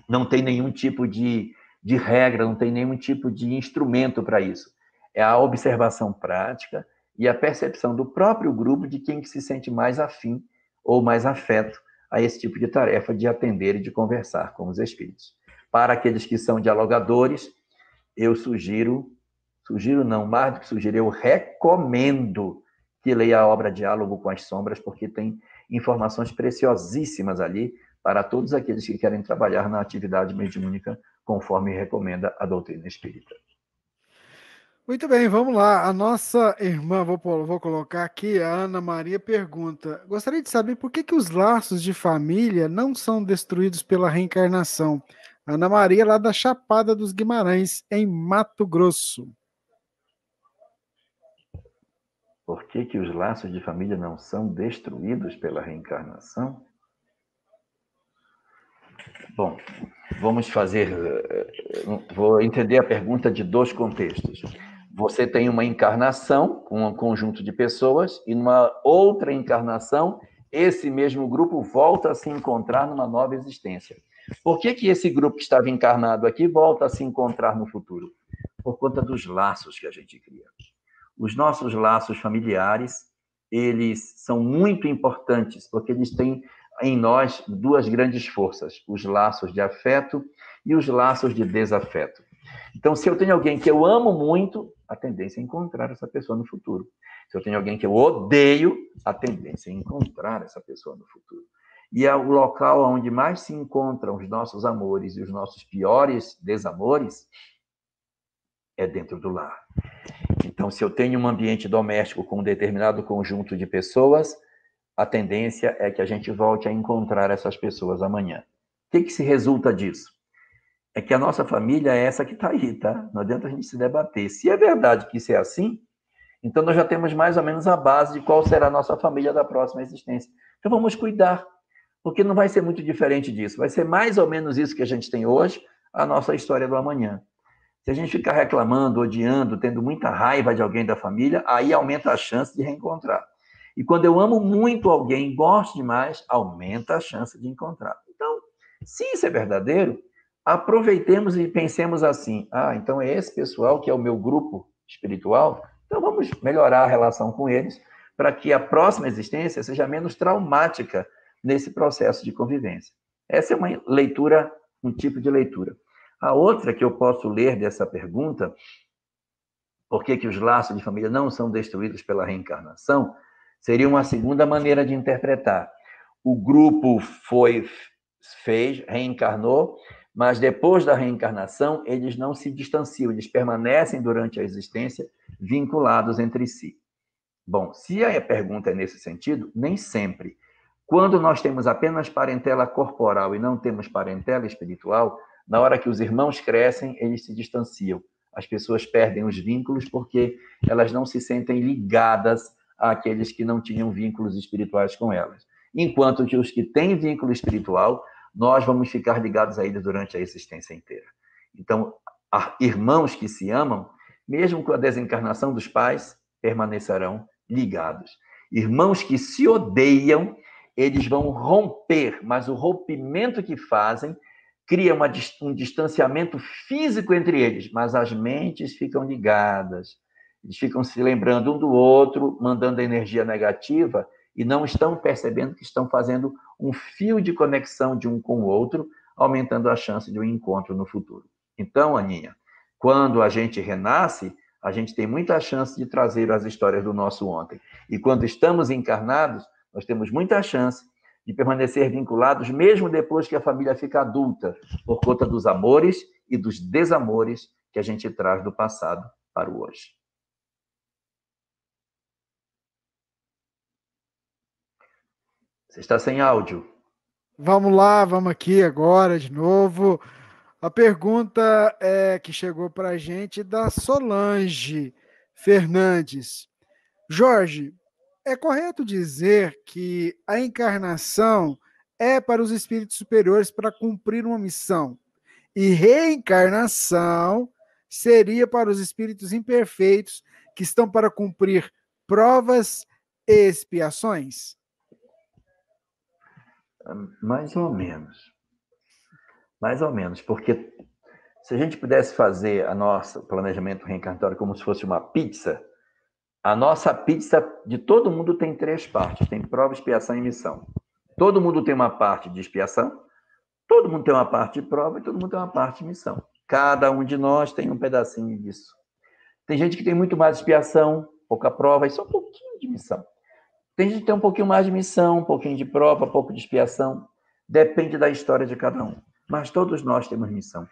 não tem nenhum tipo de regra, não tem nenhum tipo de instrumento para isso. É a observação prática e a percepção do próprio grupo de quem que se sente mais afim ou mais afeto a esse tipo de tarefa de atender e de conversar com os espíritos. Para aqueles que são dialogadores, eu sugiro não, mais do que sugiro, eu recomendo que leia a obra Diálogo com as Sombras, porque tem informações preciosíssimas ali para todos aqueles que querem trabalhar na atividade mediúnica, conforme recomenda a doutrina espírita. Muito bem, vamos lá. A nossa irmã, vou colocar aqui, a Ana Maria pergunta: gostaria de saber por que os laços de família não são destruídos pela reencarnação? Ana Maria, lá da Chapada dos Guimarães, em Mato Grosso. Por que os laços de família não são destruídos pela reencarnação? Bom, vamos fazer. Vou entender a pergunta de dois contextos. Você tem uma encarnação com um conjunto de pessoas e numa outra encarnação, esse mesmo grupo volta a se encontrar numa nova existência. Por que esse grupo que estava encarnado aqui volta a se encontrar no futuro? Por conta dos laços que a gente cria. Os nossos laços familiares, eles são muito importantes, porque eles têm em nós duas grandes forças, os laços de afeto e os laços de desafeto. Então, se eu tenho alguém que eu amo muito, a tendência é encontrar essa pessoa no futuro. Se eu tenho alguém que eu odeio, a tendência é encontrar essa pessoa no futuro. E é o local onde mais se encontram os nossos amores e os nossos piores desamores é dentro do lar. Então, se eu tenho um ambiente doméstico com um determinado conjunto de pessoas, a tendência é que a gente volte a encontrar essas pessoas amanhã. O que se resulta disso? É que a nossa família é essa que está aí, tá? Não adianta a gente se debater. Se é verdade que isso é assim, então nós já temos mais ou menos a base de qual será a nossa família da próxima existência. Então vamos cuidar, porque não vai ser muito diferente disso. Vai ser mais ou menos isso que a gente tem hoje, a nossa história do amanhã. Se a gente ficar reclamando, odiando, tendo muita raiva de alguém da família, aí aumenta a chance de reencontrar. E quando eu amo muito alguém, gosto demais, aumenta a chance de encontrar. Então, se isso é verdadeiro, aproveitemos e pensemos assim, então é esse pessoal que é o meu grupo espiritual, então vamos melhorar a relação com eles para que a próxima existência seja menos traumática nesse processo de convivência. Essa é uma leitura, um tipo de leitura. A outra que eu posso ler dessa pergunta, por que os laços de família não são destruídos pela reencarnação, seria uma segunda maneira de interpretar. O grupo reencarnou, mas depois da reencarnação, eles não se distanciam, eles permanecem durante a existência vinculados entre si. Bom, se a pergunta é nesse sentido, nem sempre. Quando nós temos apenas parentela corporal e não temos parentela espiritual, na hora que os irmãos crescem, eles se distanciam. As pessoas perdem os vínculos porque elas não se sentem ligadas àqueles que não tinham vínculos espirituais com elas. Enquanto que os que têm vínculo espiritual, nós vamos ficar ligados a eles durante a existência inteira. Então, irmãos que se amam, mesmo com a desencarnação dos pais, permanecerão ligados. Irmãos que se odeiam, eles vão romper, mas o rompimento que fazem cria um distanciamento físico entre eles, mas as mentes ficam ligadas. Eles ficam se lembrando um do outro, mandando energia negativa e não estão percebendo que estão fazendo um fio de conexão de um com o outro, aumentando a chance de um encontro no futuro. Então, Aninha, quando a gente renasce, a gente tem muita chance de trazer as histórias do nosso ontem. E quando estamos encarnados, nós temos muita chance de permanecer vinculados, mesmo depois que a família fica adulta, por conta dos amores e dos desamores que a gente traz do passado para o hoje. Você está sem áudio. Vamos lá, vamos aqui agora de novo. A pergunta que chegou para a gente da Solange Fernandes. Jorge, é correto dizer que a encarnação é para os espíritos superiores para cumprir uma missão e reencarnação seria para os espíritos imperfeitos que estão para cumprir provas e expiações? Mais ou menos. Mais ou menos, porque se a gente pudesse fazer a nossa planejamento reencarnatório como se fosse uma pizza, a nossa pizza de todo mundo tem 3 partes. Tem prova, expiação e missão. Todo mundo tem uma parte de expiação, todo mundo tem uma parte de prova e todo mundo tem uma parte de missão. Cada um de nós tem um pedacinho disso. Tem gente que tem muito mais expiação, pouca prova e só um pouquinho de missão. Tem gente que tem um pouquinho mais de missão, um pouquinho de prova, pouco de expiação. Depende da história de cada um. Mas todos nós temos missão.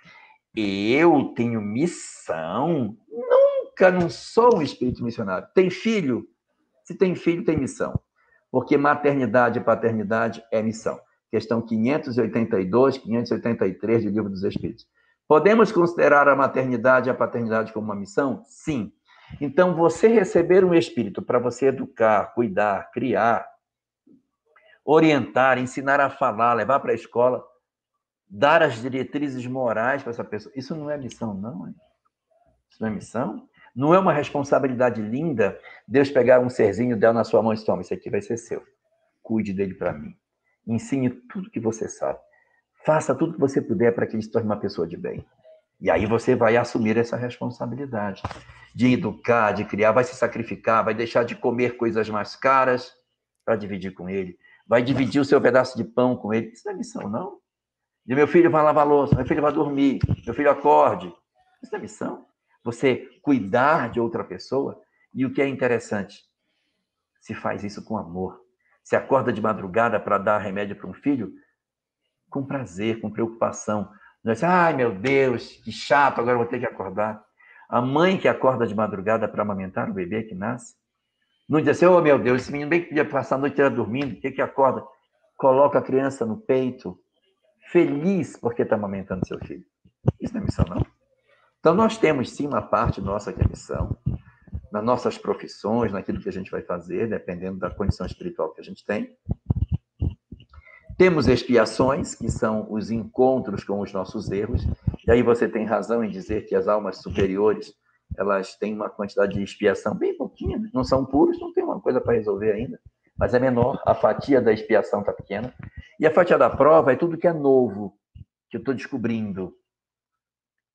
Eu tenho missão? Nunca, não sou um espírito missionário. Tem filho? Se tem filho, tem missão. Porque maternidade e paternidade é missão. Questão 582, 583 do Livro dos Espíritos. Podemos considerar a maternidade e a paternidade como uma missão? Sim. Então, você receber um espírito para você educar, cuidar, criar, orientar, ensinar a falar, levar para a escola, dar as diretrizes morais para essa pessoa, isso não é missão, não. Hein? Isso não é missão? Não é uma responsabilidade linda Deus pegar um serzinho dela na sua mão e toma, esse aqui vai ser seu. Cuide dele para mim. Ensine tudo que você sabe. Faça tudo que você puder para que ele se torne uma pessoa de bem. E aí você vai assumir essa responsabilidade de educar, de criar, vai se sacrificar, vai deixar de comer coisas mais caras para dividir com ele, vai dividir o seu pedaço de pão com ele. Isso não é missão, não. E meu filho vai lavar a louça, meu filho vai dormir, meu filho acorde. Isso não é missão. Você cuidar de outra pessoa, e o que é interessante, se faz isso com amor. Se acorda de madrugada para dar remédio para um filho, com prazer, com preocupação. Não é assim, ai meu Deus, que chato, agora eu vou ter que acordar. A mãe que acorda de madrugada para amamentar o bebê que nasce, não diz assim, oh meu Deus, esse menino bem que podia passar a noite inteira dormindo, o que acorda? Coloca a criança no peito, feliz porque está amamentando seu filho. Isso não é missão, não. Então, nós temos, sim, uma parte nossa que é missão, nas nossas profissões, naquilo que a gente vai fazer, dependendo da condição espiritual que a gente tem. Temos expiações, que são os encontros com os nossos erros, e aí você tem razão em dizer que as almas superiores, elas têm uma quantidade de expiação bem pouquinha, não são puros, não tem uma coisa para resolver ainda, mas é menor, a fatia da expiação está pequena, e a fatia da prova é tudo que é novo. que eu estou descobrindo.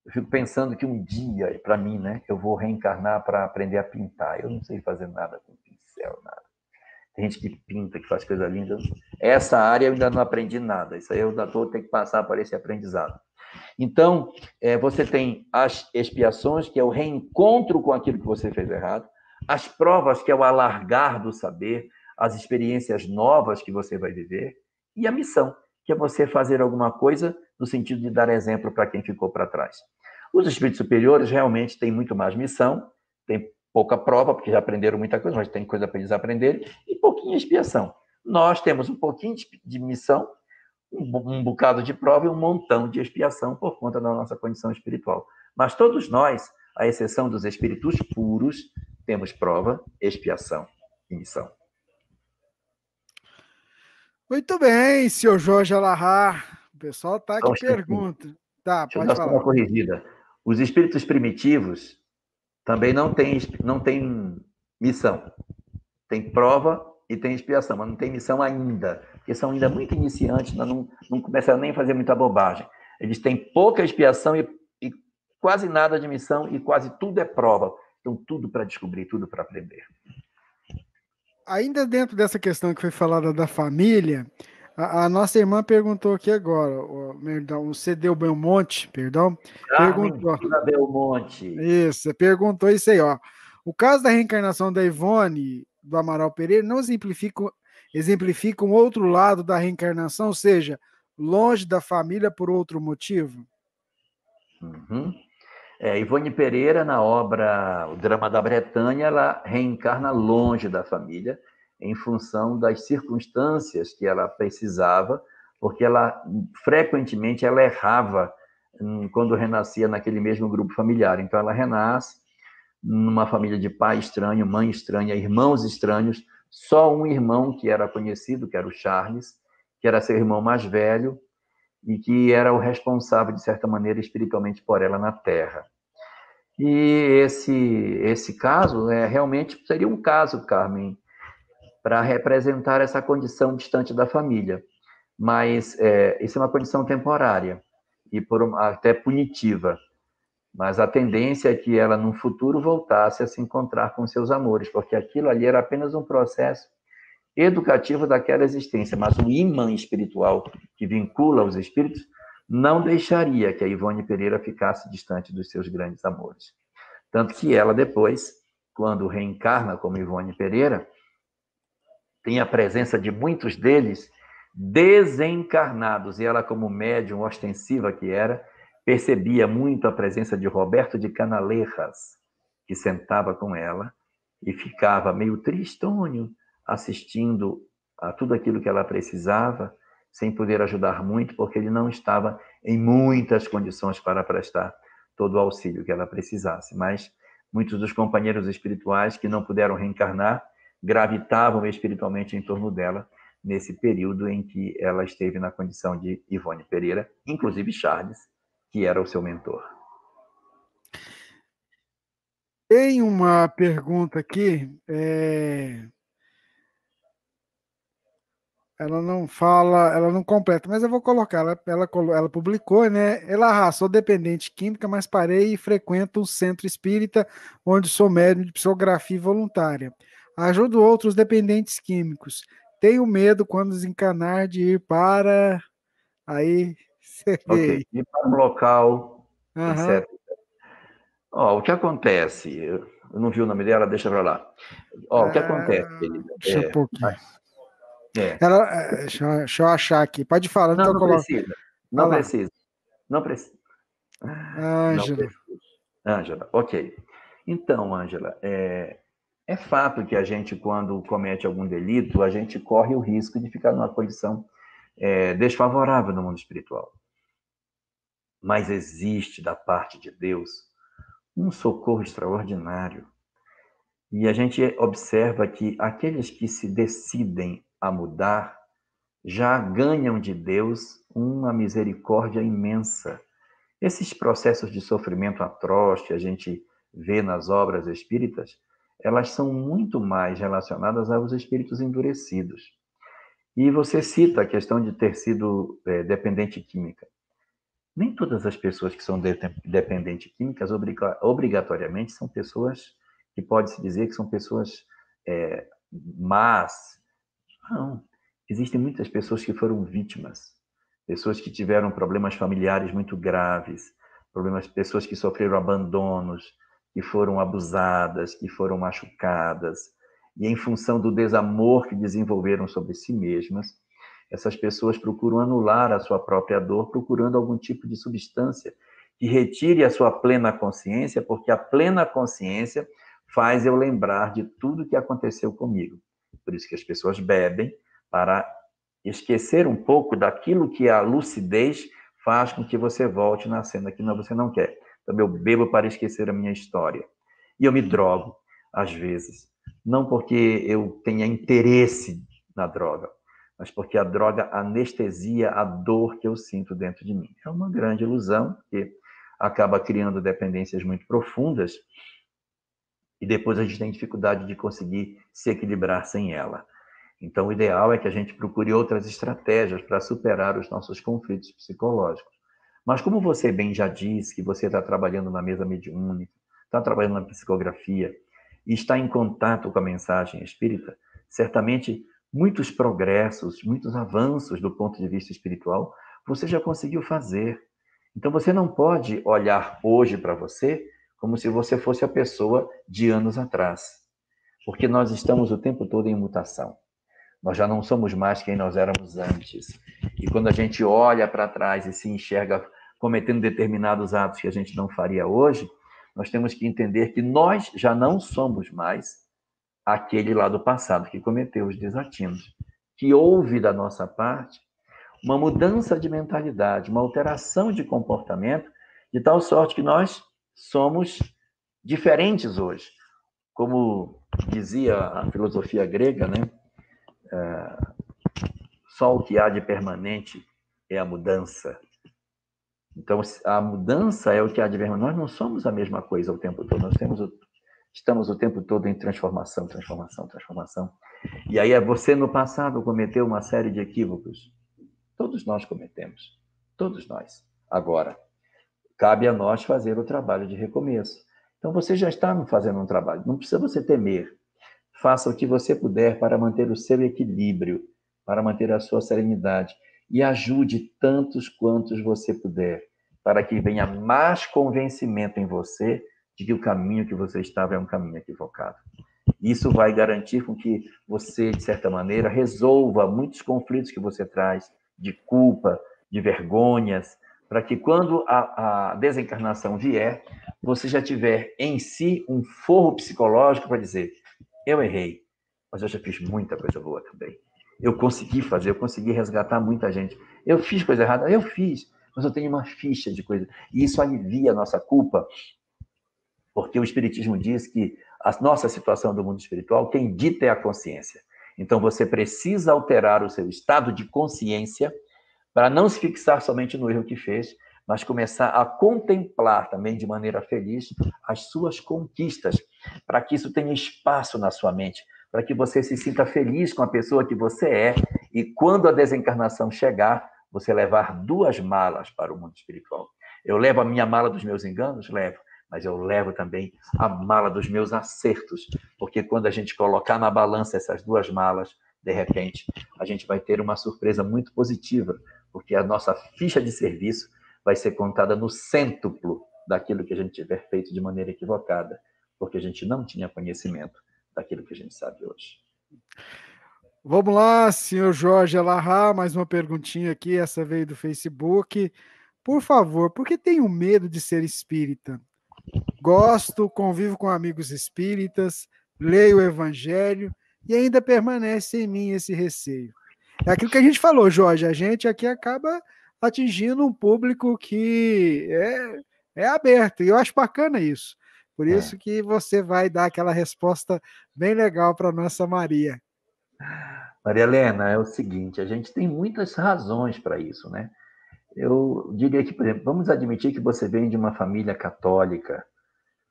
Eu fico pensando que um dia, para mim, né, eu vou reencarnar para aprender a pintar. Eu não sei fazer nada com pincel, nada. Tem gente que pinta, que faz coisa linda. Essa área eu ainda não aprendi nada. Isso aí eu ainda tenho que passar por esse aprendizado. Então, você tem as expiações, que é o reencontro com aquilo que você fez errado, as provas, que é o alargar do saber, as experiências novas que você vai viver, e a missão, que é você fazer alguma coisa no sentido de dar exemplo para quem ficou para trás. Os espíritos superiores realmente têm muito mais missão, tem pouca prova, porque já aprenderam muita coisa, mas tem coisa para eles aprenderem, e pouquinha expiação. Nós temos um pouquinho de missão, um bocado de prova e um montão de expiação por conta da nossa condição espiritual. Mas todos nós, à exceção dos espíritos puros, temos prova, expiação e missão. Muito bem, senhor Jorge Alahá. O pessoal está aqui pergunta. Tá, deixa eu pode dar falar. só uma corrigida. Os espíritos primitivos também não têm missão. Tem prova e tem expiação, mas não tem missão ainda, porque são ainda muito iniciantes, não começaram nem a fazer muita bobagem. Eles têm pouca expiação e quase nada de missão, e quase tudo é prova. Então, tudo para descobrir, tudo para aprender. Ainda dentro dessa questão que foi falada da família, a nossa irmã perguntou aqui agora, o Cedeu Belmonte, perdão, perguntou. Belmonte. Isso, perguntou isso aí, ó. O caso da reencarnação da Ivone, do Amaral Pereira, não exemplifica um outro lado da reencarnação, ou seja, longe da família por outro motivo? Uhum. Ivone Pereira, na obra O Drama da Bretanha, ela reencarna longe da família, em função das circunstâncias que ela precisava, porque ela frequentemente ela errava quando renascia naquele mesmo grupo familiar. Então, ela renasce numa família de pai estranho, mãe estranha, irmãos estranhos, só um irmão que era conhecido, que era o Charles, que era seu irmão mais velho e que era o responsável, de certa maneira, espiritualmente por ela na Terra. E esse caso realmente seria um caso, Carmen, para representar essa condição distante da família. Mas isso é uma condição temporária e até punitiva. Mas a tendência é que ela, no futuro, voltasse a se encontrar com seus amores, porque aquilo ali era apenas um processo educativo daquela existência. Mas o imã espiritual que vincula os espíritos não deixaria que a Ivone Pereira ficasse distante dos seus grandes amores. Tanto que ela, depois, quando reencarna como Ivone Pereira, tem a presença de muitos deles desencarnados. E ela, como médium ostensiva que era, percebia muito a presença de Roberto de Canaleiras, que sentava com ela e ficava meio tristonho, assistindo a tudo aquilo que ela precisava, sem poder ajudar muito, porque ele não estava em muitas condições para prestar todo o auxílio que ela precisasse. Mas muitos dos companheiros espirituais que não puderam reencarnar gravitavam espiritualmente em torno dela nesse período em que ela esteve na condição de Ivone Pereira, inclusive Charles, que era o seu mentor. Tem uma pergunta aqui, ela não fala, ela não completa, mas eu vou colocar. Ela publicou, né? Sou dependente química, mas parei e frequento o centro espírita, onde sou médium de psicografia voluntária. Ajudo outros dependentes químicos. Tenho medo quando desencanar de ir para. Aí, você vê. Ok, ir para um local, Aham. etc. O que acontece? Eu não vi o nome dela, deixa para lá. O que acontece, querida? Deixa um pouquinho. É. Deixa eu achar aqui. Pode falar, Não, então eu não coloco. precisa. Olha Não lá. precisa. Não precisa. Não Ângela. precisa. Ângela, ok. Então, Ângela, é fato que a gente, quando comete algum delito, a gente corre o risco de ficar numa condição desfavorável no mundo espiritual. Mas existe, da parte de Deus, um socorro extraordinário. E a gente observa que aqueles que se decidem a mudar já ganham de Deus uma misericórdia imensa. Esses processos de sofrimento atroz que a gente vê nas obras espíritas, elas são muito mais relacionadas aos espíritos endurecidos. E você cita a questão de ter sido dependente química. Nem todas as pessoas que são dependentes químicas obrigatoriamente são pessoas que pode-se dizer que são pessoas más. Não. Existem muitas pessoas que foram vítimas, pessoas que tiveram problemas familiares muito graves, pessoas que sofreram abandonos, que foram abusadas, que foram machucadas, e em função do desamor que desenvolveram sobre si mesmas, essas pessoas procuram anular a sua própria dor, procurando algum tipo de substância que retire a sua plena consciência, porque a plena consciência faz eu lembrar de tudo que aconteceu comigo. Por isso que as pessoas bebem, para esquecer um pouco daquilo que a lucidez faz com que você volte na cena que você não quer. Então, eu bebo para esquecer a minha história. E eu me drogo, às vezes. Não porque eu tenha interesse na droga, mas porque a droga anestesia a dor que eu sinto dentro de mim. É uma grande ilusão, que acaba criando dependências muito profundas, e depois a gente tem dificuldade de conseguir se equilibrar sem ela. Então, o ideal é que a gente procure outras estratégias para superar os nossos conflitos psicológicos. Mas como você bem já disse, que você está trabalhando na mesa mediúnica, está trabalhando na psicografia e está em contato com a mensagem espírita, certamente muitos progressos, muitos avanços do ponto de vista espiritual, você já conseguiu fazer. Então, você não pode olhar hoje para você como se você fosse a pessoa de anos atrás, porque nós estamos o tempo todo em mutação. Nós já não somos mais quem nós éramos antes. E quando a gente olha para trás e se enxerga cometendo determinados atos que a gente não faria hoje, nós temos que entender que nós já não somos mais aquele lá do passado que cometeu os desatinos. Que houve da nossa parte uma mudança de mentalidade, uma alteração de comportamento, de tal sorte que nós somos diferentes hoje. Como dizia a filosofia grega, né? Só o que há de permanente é a mudança. Então, a mudança é o que há de permanente. Nós não somos a mesma coisa o tempo todo. Estamos o tempo todo em transformação, transformação, transformação. E aí, você no passado cometeu uma série de equívocos. Todos nós cometemos. Todos nós. Agora, cabe a nós fazer o trabalho de recomeço. Então, você já está fazendo um trabalho. Não precisa você temer. Faça o que você puder para manter o seu equilíbrio, para manter a sua serenidade. E ajude tantos quantos você puder, para que venha mais convencimento em você de que o caminho que você estava é um caminho equivocado. Isso vai garantir com que você, de certa maneira, resolva muitos conflitos que você traz, de culpa, de vergonhas, para que quando a desencarnação vier, você já tiver em si um forro psicológico para dizer: eu errei, mas eu já fiz muita coisa boa também. Eu consegui fazer, eu consegui resgatar muita gente. Eu fiz coisa errada? Eu fiz, mas eu tenho uma ficha de coisa. E isso alivia a nossa culpa, porque o Espiritismo diz que a nossa situação do mundo espiritual, quem dita é a consciência. Então, você precisa alterar o seu estado de consciência para não se fixar somente no erro que fez, mas começar a contemplar também de maneira feliz as suas conquistas, para que isso tenha espaço na sua mente, para que você se sinta feliz com a pessoa que você é, e quando a desencarnação chegar, você levar 2 malas para o mundo espiritual. Eu levo a minha mala dos meus enganos? Levo, mas eu levo também a mala dos meus acertos, porque quando a gente colocar na balança essas 2 malas, de repente, a gente vai ter uma surpresa muito positiva, porque a nossa ficha de serviço vai ser contada no cêntuplo daquilo que a gente tiver feito de maneira equivocada, porque a gente não tinha conhecimento daquilo que a gente sabe hoje. Vamos lá, senhor Jorge Alahá, mais uma perguntinha aqui, essa veio do Facebook. Por favor, por que tenho medo de ser espírita? Gosto, convivo com amigos espíritas, leio o evangelho e ainda permanece em mim esse receio. É aquilo que a gente falou, Jorge, a gente aqui acaba atingindo um público que é aberto, e eu acho bacana isso. Por isso que você vai dar aquela resposta bem legal para nossa Maria. Maria Helena, é o seguinte, a gente tem muitas razões para isso, né? Eu diria que, por exemplo, vamos admitir que você vem de uma família católica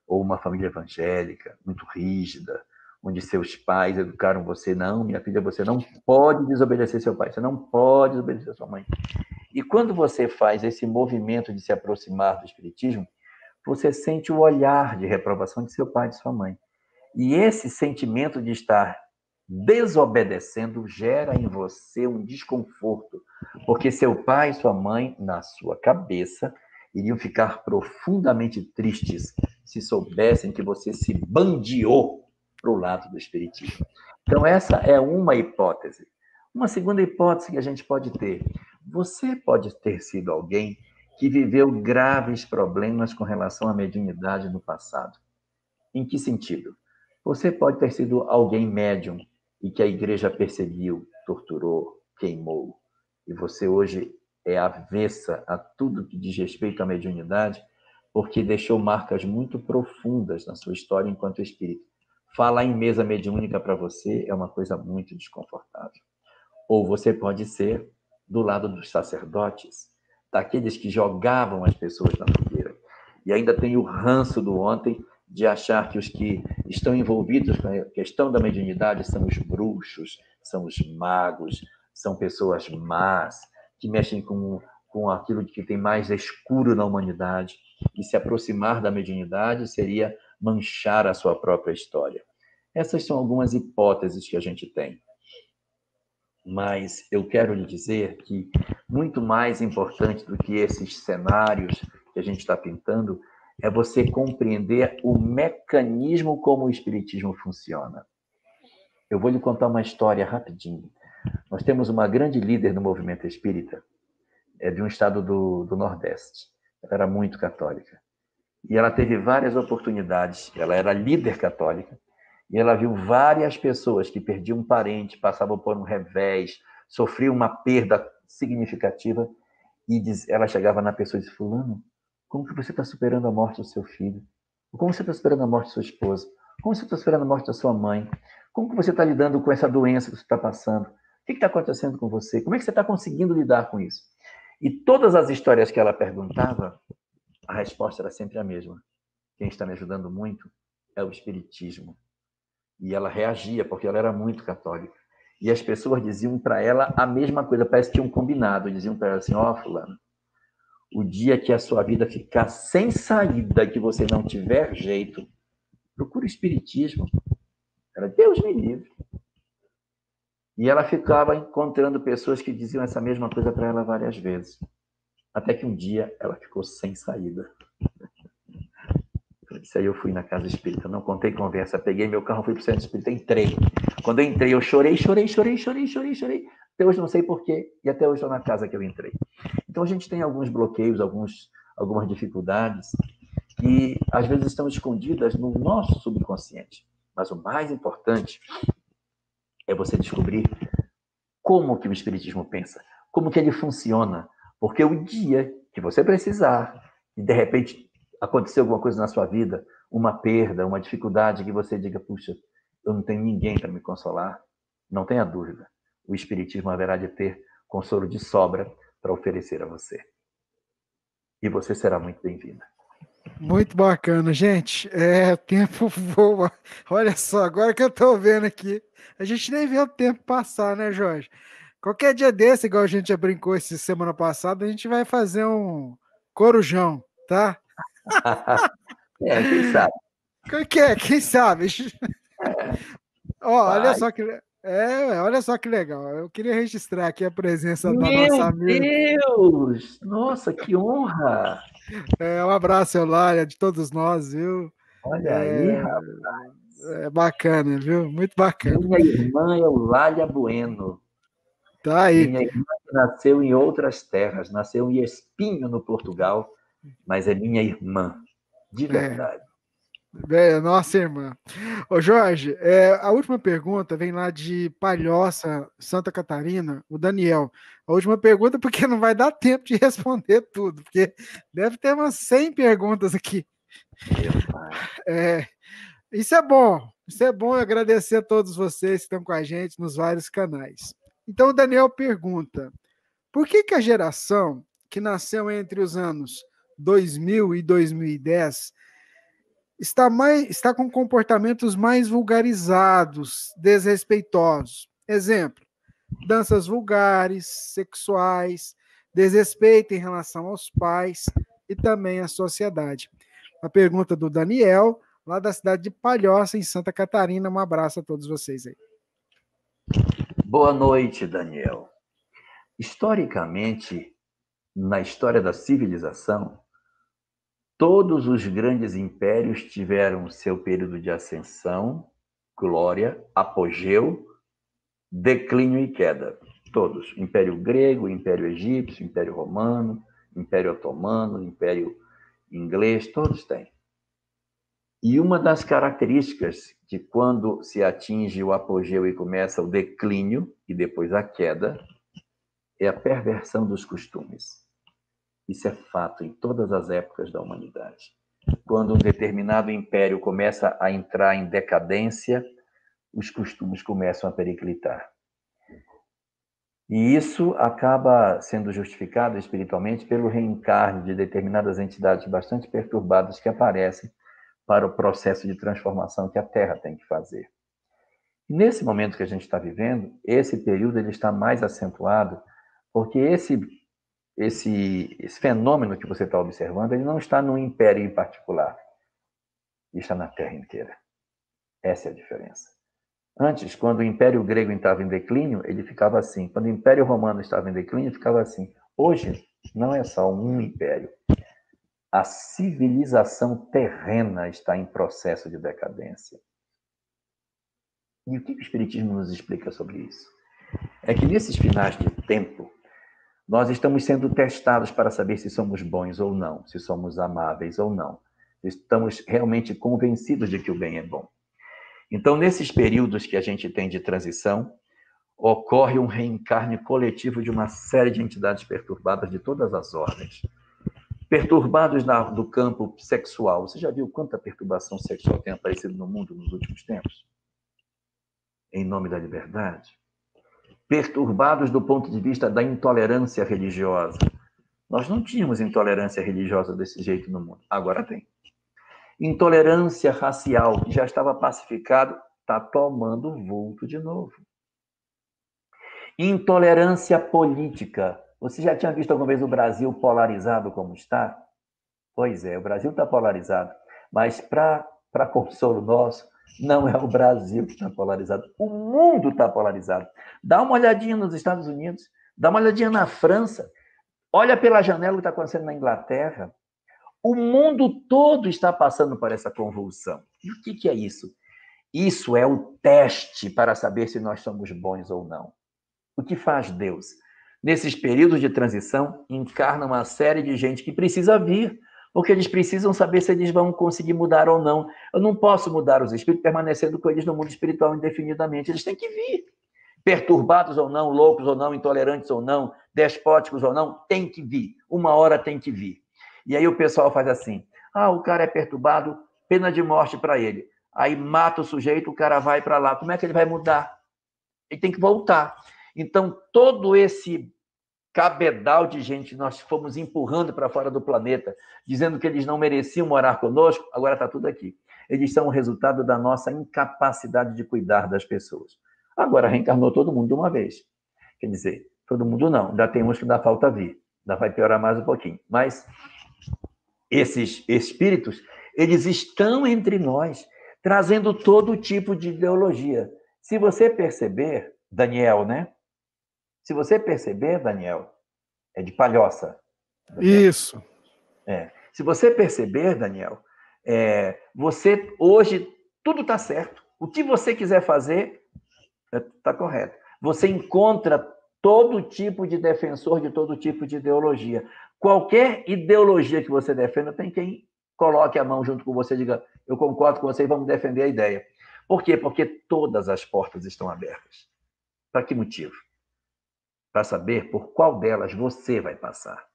ou uma família evangélica, muito rígida, onde seus pais educaram você: não, minha filha, você não pode desobedecer seu pai, você não pode desobedecer sua mãe. E quando você faz esse movimento de se aproximar do espiritismo, você sente o olhar de reprovação de seu pai e de sua mãe. E esse sentimento de estar desobedecendo gera em você um desconforto, porque seu pai e sua mãe, na sua cabeça, iriam ficar profundamente tristes se soubessem que você se bandeou para o lado do espiritismo. Então, essa é uma hipótese. Uma segunda hipótese que a gente pode ter: você pode ter sido alguém que viveu graves problemas com relação à mediunidade no passado. Em que sentido? Você pode ter sido alguém médium e que a igreja perseguiu, torturou, queimou. E você hoje é avessa a tudo que diz respeito à mediunidade, porque deixou marcas muito profundas na sua história enquanto espírito. Falar em mesa mediúnica para você é uma coisa muito desconfortável. Ou você pode ser do lado dos sacerdotes, daqueles que jogavam as pessoas na fogueira. E ainda tem o ranço do ontem de achar que os que estão envolvidos com a questão da mediunidade são os bruxos, são os magos, são pessoas más, que mexem com aquilo que tem mais escuro na humanidade. E se aproximar da mediunidade seria manchar a sua própria história. Essas são algumas hipóteses que a gente tem. Mas eu quero lhe dizer que muito mais importante do que esses cenários que a gente está pintando é você compreender o mecanismo como o espiritismo funciona. Eu vou lhe contar uma história rapidinho. Nós temos uma grande líder no movimento espírita, de um estado do Nordeste. Ela era muito católica. E ela teve várias oportunidades. Ela era líder católica. E ela viu várias pessoas que perdiam um parente, passavam por um revés, sofriam uma perda significativa. E ela chegava na pessoa e disse: fulano, como que você está superando a morte do seu filho? Como você está superando a morte da sua esposa? Como você está superando a morte da sua mãe? Como que você está lidando com essa doença que você está passando? O que está acontecendo com você? Como é que você está conseguindo lidar com isso? E todas as histórias que ela perguntava, a resposta era sempre a mesma. Quem está me ajudando muito é o espiritismo. E ela reagia, porque ela era muito católica. E as pessoas diziam para ela a mesma coisa, parece que tinham combinado. Diziam para ela assim: ó, fulano, o dia que a sua vida ficar sem saída, que você não tiver jeito, procura o espiritismo. Era Deus me livre. E ela ficava encontrando pessoas que diziam essa mesma coisa para ela várias vezes. Até que um dia ela ficou sem saída. Isso aí eu fui na casa espírita, não contei conversa, peguei meu carro, fui para o centro espírita, entrei. Quando eu entrei, eu chorei. Até hoje não sei porquê, e até hoje estou na casa que eu entrei. Então a gente tem alguns bloqueios, algumas dificuldades, que às vezes estão escondidas no nosso subconsciente. Mas o mais importante é você descobrir como que o espiritismo pensa, como que ele funciona. Porque o dia que você precisar, e de repente acontecer alguma coisa na sua vida, uma perda, uma dificuldade, que você diga: puxa, eu não tenho ninguém para me consolar, não tenha dúvida, o espiritismo haverá de ter consolo de sobra para oferecer a você. E você será muito bem-vinda. Muito bacana, gente. O tempo voa. Olha só, agora que eu tô vendo aqui, a gente nem vê o tempo passar, né, Jorge? Qualquer dia desse, igual a gente já brincou essa semana passada, a gente vai fazer um corujão, tá? Quem sabe? Quem sabe? Ó, Vai. olha só que legal. Eu queria registrar aqui a presença da nossa Meu amiga. Deus! Nossa, que honra! Um abraço, Eulália, de todos nós, viu? Olha aí, É, rapaz. é bacana, viu? Muito bacana. Minha irmã Eulália Bueno. Tá aí. Minha irmã nasceu em outras terras, nasceu em Espinho, no Portugal, mas é minha irmã, de É, verdade. nossa irmã. Ô Jorge, a última pergunta vem lá de Palhoça, Santa Catarina, o Daniel. A última pergunta, porque não vai dar tempo de responder tudo, porque deve ter umas 100 perguntas aqui. Meu pai. Isso é bom. Isso é bom, agradecer a todos vocês que estão com a gente nos vários canais. Então o Daniel pergunta: por que a geração que nasceu entre os anos 2000 e 2010 está com comportamentos mais vulgarizados, desrespeitosos? Exemplo: danças vulgares, sexuais, desrespeito em relação aos pais e também à sociedade. A pergunta do Daniel, lá da cidade de Palhoça, em Santa Catarina. Um abraço a todos vocês aí. Boa noite, Daniel. Historicamente, na história da civilização, todos os grandes impérios tiveram seu período de ascensão, glória, apogeu, declínio e queda. Todos. Império grego, Império egípcio, Império romano, Império otomano, Império inglês, todos têm. E uma das características de quando se atinge o apogeu e começa o declínio e depois a queda é a perversão dos costumes. Isso é fato em todas as épocas da humanidade. Quando um determinado império começa a entrar em decadência, os costumes começam a periclitar. E isso acaba sendo justificado espiritualmente pelo reencarne de determinadas entidades bastante perturbadas que aparecem para o processo de transformação que a Terra tem que fazer. Nesse momento que a gente está vivendo, esse período ele está mais acentuado, porque esse fenômeno que você está observando, ele não está num império em particular, ele está na Terra inteira. Essa é a diferença. Antes, quando o Império Grego estava em declínio, ele ficava assim. Quando o Império Romano estava em declínio, ficava assim. Hoje, não é só um império. A civilização terrena está em processo de decadência. E o que o Espiritismo nos explica sobre isso? É que nesses finais de tempo, nós estamos sendo testados para saber se somos bons ou não, se somos amáveis ou não. Estamos realmente convencidos de que o bem é bom. Então, nesses períodos que a gente tem de transição, ocorre um reencarne coletivo de uma série de entidades perturbadas de todas as ordens. Perturbados do campo sexual. Você já viu quanta perturbação sexual tem aparecido no mundo nos últimos tempos? Em nome da liberdade. Perturbados do ponto de vista da intolerância religiosa. Nós não tínhamos intolerância religiosa desse jeito no mundo. Agora tem. Intolerância racial, que já estava pacificado, está tomando vulto de novo. Intolerância política. Você já tinha visto alguma vez o Brasil polarizado como está? Pois é, o Brasil está polarizado. Mas, para consolo nosso, não é o Brasil que está polarizado. O mundo está polarizado. Dá uma olhadinha nos Estados Unidos, dá uma olhadinha na França, olha pela janela o que está acontecendo na Inglaterra. O mundo todo está passando por essa convulsão. E o que é isso? Isso é o teste para saber se nós somos bons ou não. O que faz Deus? Nesses períodos de transição, encarna uma série de gente que precisa vir, porque eles precisam saber se eles vão conseguir mudar ou não. Eu não posso mudar os espíritos permanecendo com eles no mundo espiritual indefinidamente. Eles têm que vir. Perturbados ou não, loucos ou não, intolerantes ou não, despóticos ou não, tem que vir. Uma hora tem que vir. E aí o pessoal faz assim, o cara é perturbado, pena de morte para ele. Aí mata o sujeito, o cara vai para lá. Como é que ele vai mudar? Ele tem que voltar. Então, todo esse cabedal de gente nós fomos empurrando para fora do planeta, dizendo que eles não mereciam morar conosco, agora está tudo aqui. Eles são o resultado da nossa incapacidade de cuidar das pessoas. Agora reencarnou todo mundo de uma vez. Quer dizer, todo mundo não, ainda tem uns que dá falta vir, ainda vai piorar mais um pouquinho. Mas esses espíritos, eles estão entre nós, trazendo todo tipo de ideologia. Se você perceber, Daniel, né? Se você perceber, Daniel, é de Palhoça. Daniel. Isso. Se você perceber, Daniel, você hoje tudo está certo. O que você quiser fazer está correto. Você encontra todo tipo de defensor de todo tipo de ideologia. Qualquer ideologia que você defenda, tem quem coloque a mão junto com você e diga, eu concordo com você e vamos defender a ideia. Por quê? Porque todas as portas estão abertas. Para que motivo? Para saber por qual delas você vai passar.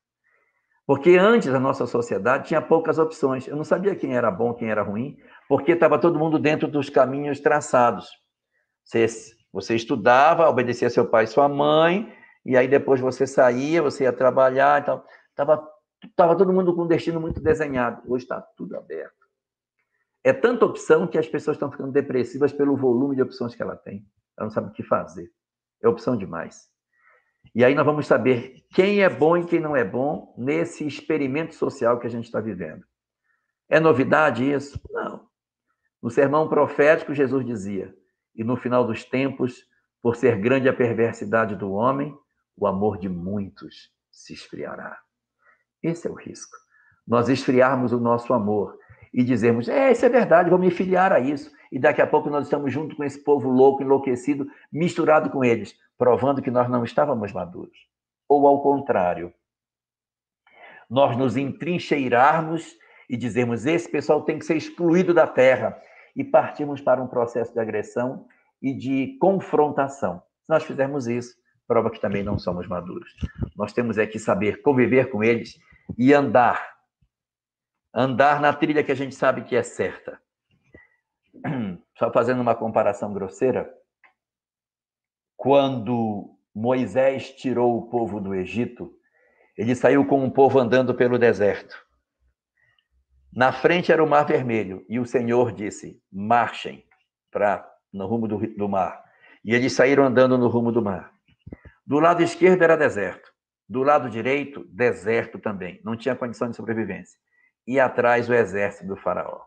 Porque antes a nossa sociedade tinha poucas opções. Eu não sabia quem era bom, quem era ruim, porque estava todo mundo dentro dos caminhos traçados. Você estudava, obedecia a seu pai e sua mãe, e aí depois você saía, você ia trabalhar, então estava todo mundo com um destino muito desenhado. Hoje está tudo aberto. É tanta opção que as pessoas estão ficando depressivas pelo volume de opções que ela tem. Ela não sabe o que fazer. É opção demais. E aí nós vamos saber quem é bom e quem não é bom nesse experimento social que a gente está vivendo. É novidade isso? Não. No sermão profético, Jesus dizia: e no final dos tempos, por ser grande a perversidade do homem, o amor de muitos se esfriará. Esse é o risco. Nós esfriarmos o nosso amor e dizermos: isso é verdade, vou me filiar a isso. E daqui a pouco nós estamos junto com esse povo louco, enlouquecido, misturado com eles, provando que nós não estávamos maduros. Ou ao contrário, nós nos entrincheirarmos e dizermos: esse pessoal tem que ser excluído da terra, e partirmos para um processo de agressão e de confrontação. Se nós fizermos isso, prova que também não somos maduros. Nós temos é que saber conviver com eles e andar na trilha que a gente sabe que é certa. Só fazendo uma comparação grosseira, quando Moisés tirou o povo do Egito, ele saiu com um povo andando pelo deserto. Na frente era o Mar Vermelho, e o Senhor disse: marchem no rumo do mar. E eles saíram andando no rumo do mar. Do lado esquerdo era deserto, do lado direito, deserto também. Não tinha condição de sobrevivência. E atrás o exército do faraó.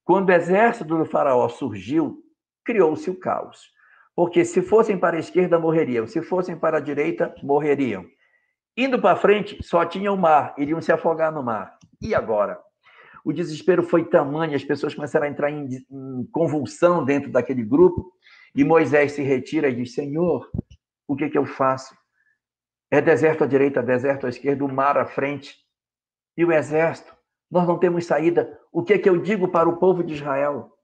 Quando o exército do faraó surgiu, criou-se o caos. Porque se fossem para a esquerda, morreriam. Se fossem para a direita, morreriam. Indo para frente, só tinha o mar. Iriam se afogar no mar. E agora? O desespero foi tamanho, as pessoas começaram a entrar em convulsão dentro daquele grupo. E Moisés se retira e diz: Senhor, o que eu faço? É deserto à direita, deserto à esquerda, o mar à frente. E o exército? Nós não temos saída. O que eu digo para o povo de Israel?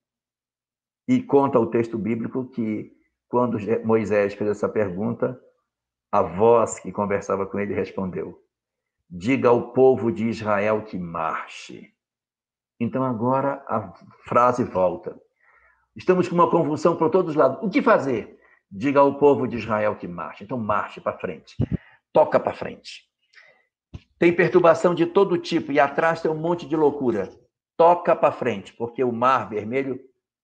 E conta o texto bíblico que, quando Moisés fez essa pergunta, a voz que conversava com ele respondeu: diga ao povo de Israel que marche. Então agora a frase volta. Estamos com uma convulsão por todos os lados. O que fazer? Diga ao povo de Israel que marche. Então marche para frente. Toca para frente. Tem perturbação de todo tipo e atrás tem um monte de loucura. Toca para frente, porque o Mar Vermelho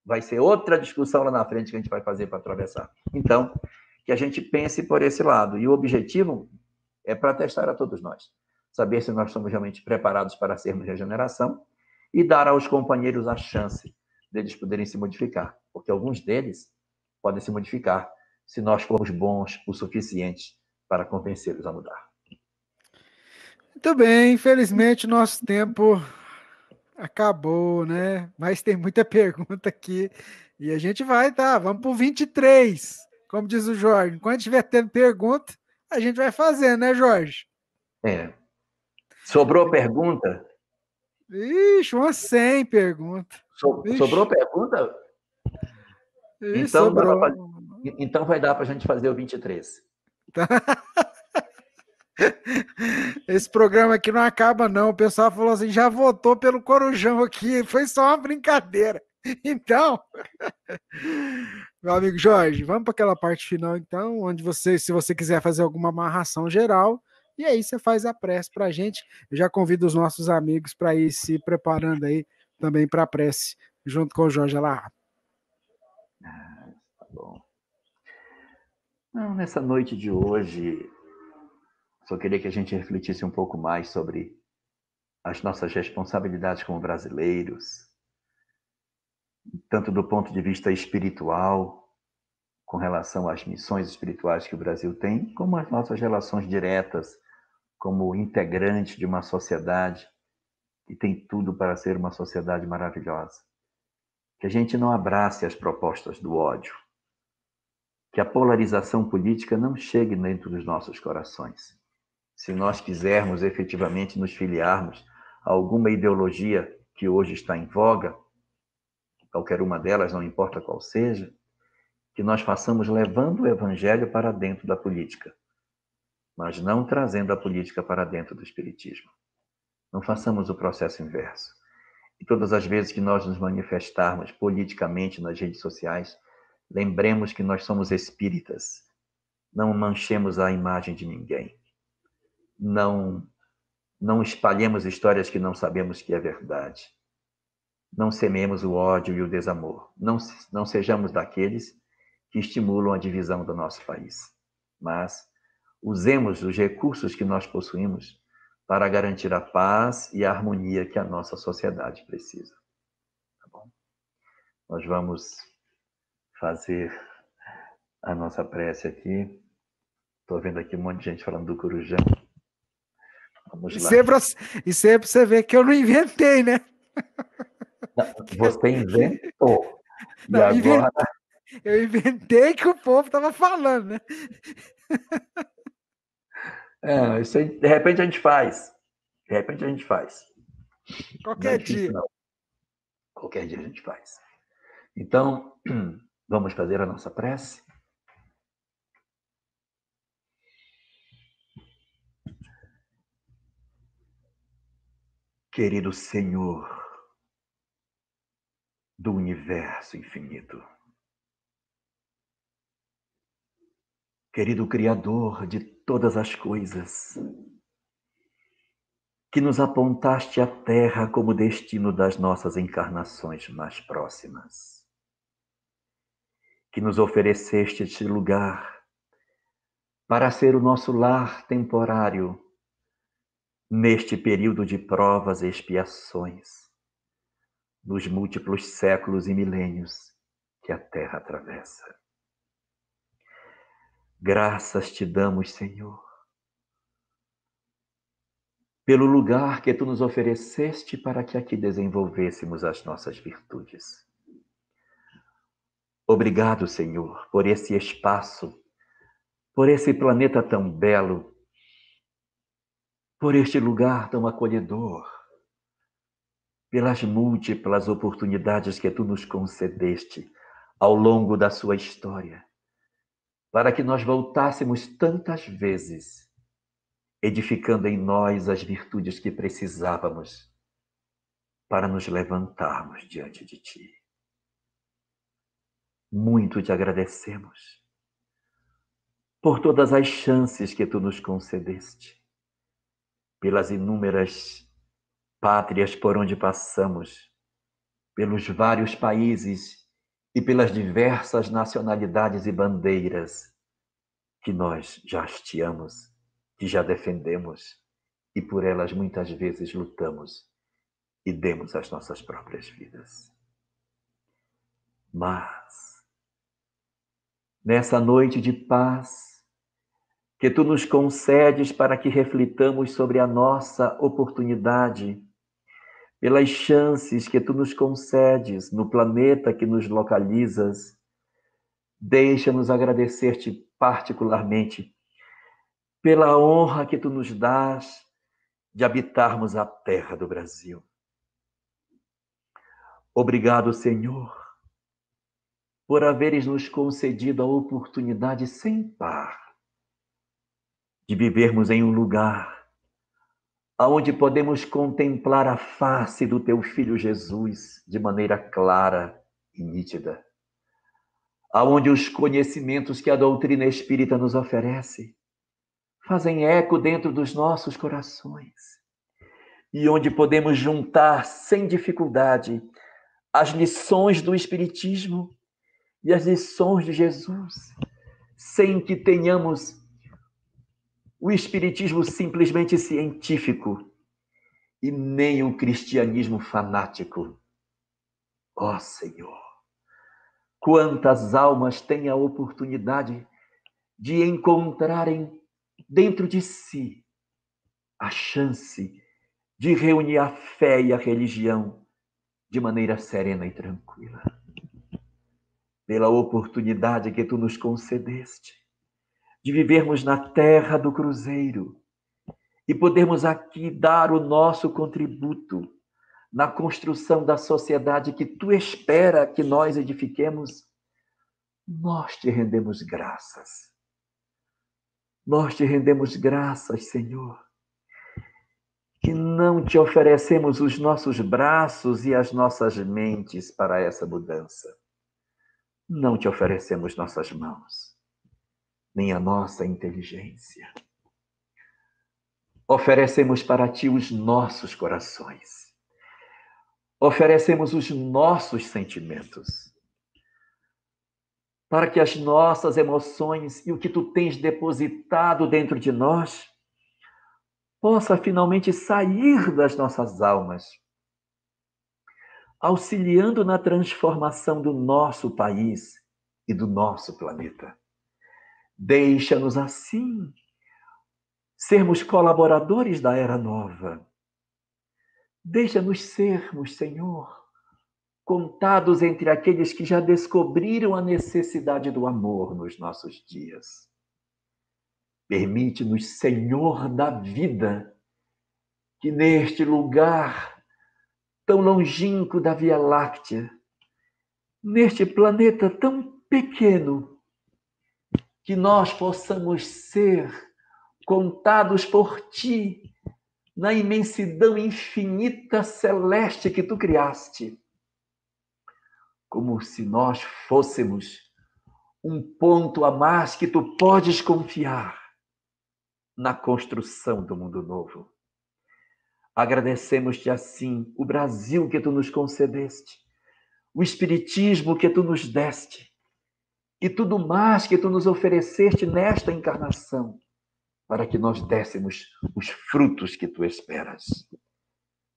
vai ser outra discussão lá na frente que a gente vai fazer para atravessar. Então, que a gente pense por esse lado. E o objetivo é para testar a todos nós. Saber se nós somos realmente preparados para sermos regeneração e dar aos companheiros a chance deles poderem se modificar. Porque alguns deles podem se modificar se nós formos bons o suficiente para convencê-los a mudar. Muito bem, infelizmente o nosso tempo acabou, né? Mas tem muita pergunta aqui e a gente vai, tá? Vamos pro 23, como diz o Jorge. Enquanto tiver tendo pergunta, a gente vai fazendo, né, Jorge? Sobrou pergunta? Ixi, umas 100 perguntas. Sobrou pergunta? Ixi, então, sobrou. Então vai dar para a gente fazer o 23. Tá. Esse programa aqui não acaba, não. O pessoal falou assim: já votou pelo Corujão aqui. Foi só uma brincadeira. Então, meu amigo Jorge, vamos para aquela parte final, então, onde você, se você quiser fazer alguma amarração geral, e aí você faz a prece para a gente. Eu já convido os nossos amigos para ir se preparando aí também para a prece, junto com o Jorge lá. Tá bom. Não, nessa noite de hoje, só queria que a gente refletisse um pouco mais sobre as nossas responsabilidades como brasileiros, tanto do ponto de vista espiritual, com relação às missões espirituais que o Brasil tem, como as nossas relações diretas como integrante de uma sociedade que tem tudo para ser uma sociedade maravilhosa. Que a gente não abrace as propostas do ódio, que a polarização política não chegue dentro dos nossos corações. Se nós quisermos efetivamente nos filiarmos a alguma ideologia que hoje está em voga, qualquer uma delas, não importa qual seja, que nós façamos levando o evangelho para dentro da política, mas não trazendo a política para dentro do espiritismo. Não façamos o processo inverso. E todas as vezes que nós nos manifestarmos politicamente nas redes sociais, lembremos que nós somos espíritas. Não manchemos a imagem de ninguém. Não espalhemos histórias que não sabemos que é verdade. Não semeemos o ódio e o desamor. Não sejamos daqueles que estimulam a divisão do nosso país. Mas Usemos os recursos que nós possuímos para garantir a paz e a harmonia que a nossa sociedade precisa. Tá bom? Nós vamos fazer a nossa prece aqui. Estou vendo aqui um monte de gente falando do Corujão. Vamos lá. E sempre você vê que eu não inventei, né? Não, você inventou. Não, e agora... Eu inventei que o povo estava falando, né? Isso aí, de repente a gente faz. De repente a gente faz. Qualquer Não é difícil, dia. não. Qualquer dia a gente faz. Então, vamos fazer a nossa prece? Querido Senhor do universo infinito, querido Criador de todas as coisas, que nos apontaste a Terra como destino das nossas encarnações mais próximas, que nos ofereceste este lugar para ser o nosso lar temporário neste período de provas e expiações, nos múltiplos séculos e milênios que a Terra atravessa. Graças te damos, Senhor, pelo lugar que tu nos ofereceste para que aqui desenvolvêssemos as nossas virtudes. Obrigado, Senhor, por esse espaço, por esse planeta tão belo, por este lugar tão acolhedor, pelas múltiplas oportunidades que tu nos concedeste ao longo da sua história, para que nós voltássemos tantas vezes, edificando em nós as virtudes que precisávamos para nos levantarmos diante de ti. Muito te agradecemos por todas as chances que tu nos concedeste, pelas inúmeras pátrias por onde passamos, pelos vários países e pelas diversas nacionalidades e bandeiras que nós já hasteamos, que já defendemos e por elas muitas vezes lutamos e demos as nossas próprias vidas. Mas, nessa noite de paz, que tu nos concedes para que reflitamos sobre a nossa oportunidade, pelas chances que tu nos concedes no planeta que nos localizas, deixa-nos agradecer-te particularmente pela honra que tu nos dás de habitarmos a terra do Brasil. Obrigado, Senhor, por haveres nos concedido a oportunidade sem par de vivermos em um lugar onde podemos contemplar a face do teu Filho Jesus de maneira clara e nítida, onde os conhecimentos que a doutrina espírita nos oferece fazem eco dentro dos nossos corações, e onde podemos juntar sem dificuldade as lições do Espiritismo e as lições de Jesus, sem que tenhamos o Espiritismo simplesmente científico e nem o cristianismo fanático. Ó Senhor, quantas almas têm a oportunidade de encontrarem dentro de si a chance de reunir a fé e a religião de maneira serena e tranquila. Pela oportunidade que tu nos concedeste de vivermos na terra do Cruzeiro e podermos aqui dar o nosso contributo na construção da sociedade que tu espera que nós edifiquemos, nós te rendemos graças. Nós te rendemos graças, Senhor, que não te oferecemos os nossos braços e as nossas mentes para essa mudança. Não te oferecemos nossas mãos, nem a nossa inteligência. Oferecemos para ti os nossos corações. Oferecemos os nossos sentimentos. para que as nossas emoções e o que tu tens depositado dentro de nós possa finalmente sair das nossas almas, auxiliando na transformação do nosso país e do nosso planeta. Deixa-nos assim sermos colaboradores da era nova. Deixa-nos sermos, Senhor, contados entre aqueles que já descobriram a necessidade do amor nos nossos dias. Permite-nos, Senhor da vida, que neste lugar tão longínquo da Via Láctea, neste planeta tão pequeno, que nós possamos ser contados por Ti na imensidão infinita celeste que Tu criaste, como se nós fôssemos um ponto a mais que Tu podes confiar na construção do mundo novo. Agradecemos-te assim o Brasil que Tu nos concedeste, o Espiritismo que Tu nos deste e tudo mais que Tu nos ofereceste nesta encarnação, para que nós dessemos os frutos que Tu esperas.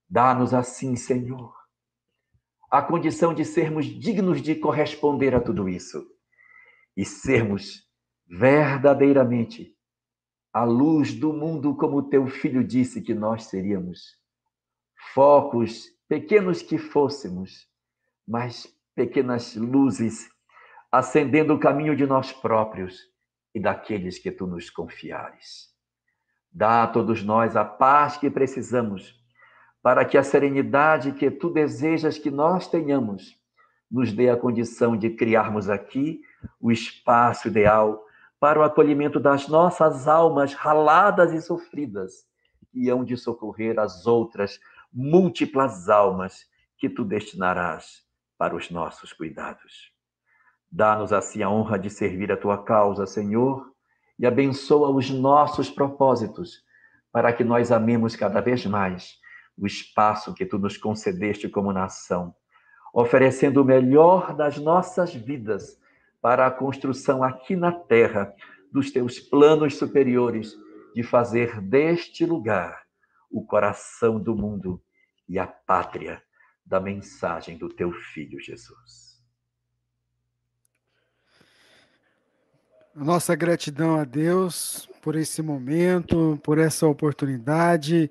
Dá-nos assim, Senhor, a condição de sermos dignos de corresponder a tudo isso e sermos verdadeiramente a luz do mundo, como Teu Filho disse que nós seríamos. Focos, pequenos que fôssemos, mas pequenas luzes, acendendo o caminho de nós próprios e daqueles que Tu nos confiares. Dá a todos nós a paz que precisamos, para que a serenidade que Tu desejas que nós tenhamos nos dê a condição de criarmos aqui o espaço ideal para o acolhimento das nossas almas raladas e sofridas, e hão de socorrer as outras múltiplas almas que Tu destinarás para os nossos cuidados. Dá-nos assim a honra de servir a Tua causa, Senhor, e abençoa os nossos propósitos, para que nós amemos cada vez mais o espaço que Tu nos concedeste como nação, oferecendo o melhor das nossas vidas para a construção aqui na Terra dos Teus planos superiores de fazer deste lugar o coração do mundo e a pátria da mensagem do Teu Filho Jesus. Nossa gratidão a Deus por esse momento, por essa oportunidade,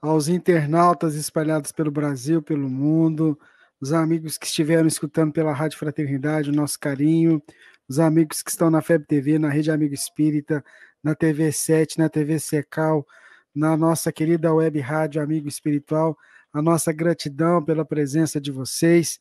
aos internautas espalhados pelo Brasil, pelo mundo, os amigos que estiveram escutando pela Rádio Fraternidade, o nosso carinho, os amigos que estão na FEB TV, na Rede Amigo Espírita, na TV 7, na TV Secal, na nossa querida web rádio Amigo Espiritual, a nossa gratidão pela presença de vocês.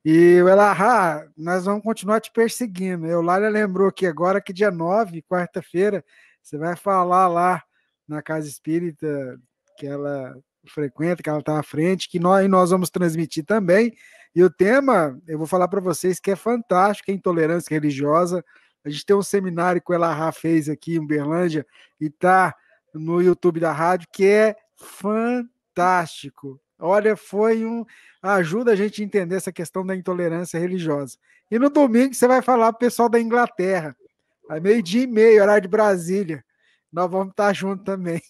E o Elahá, nós vamos continuar te perseguindo. Eulália lembrou que agora, que dia 9, quarta-feira, você vai falar lá na Casa Espírita que ela frequenta, que ela está à frente, que nós vamos transmitir também. E o tema, eu vou falar para vocês que é fantástico, é intolerância religiosa. A gente tem um seminário que o Elahá fez aqui em Uberlândia e está no YouTube da rádio, que é fantástico. Olha, ajuda a gente a entender essa questão da intolerância religiosa. E no domingo você vai falar para o pessoal da Inglaterra, a 12:30, horário de Brasília. Nós vamos estar juntos também.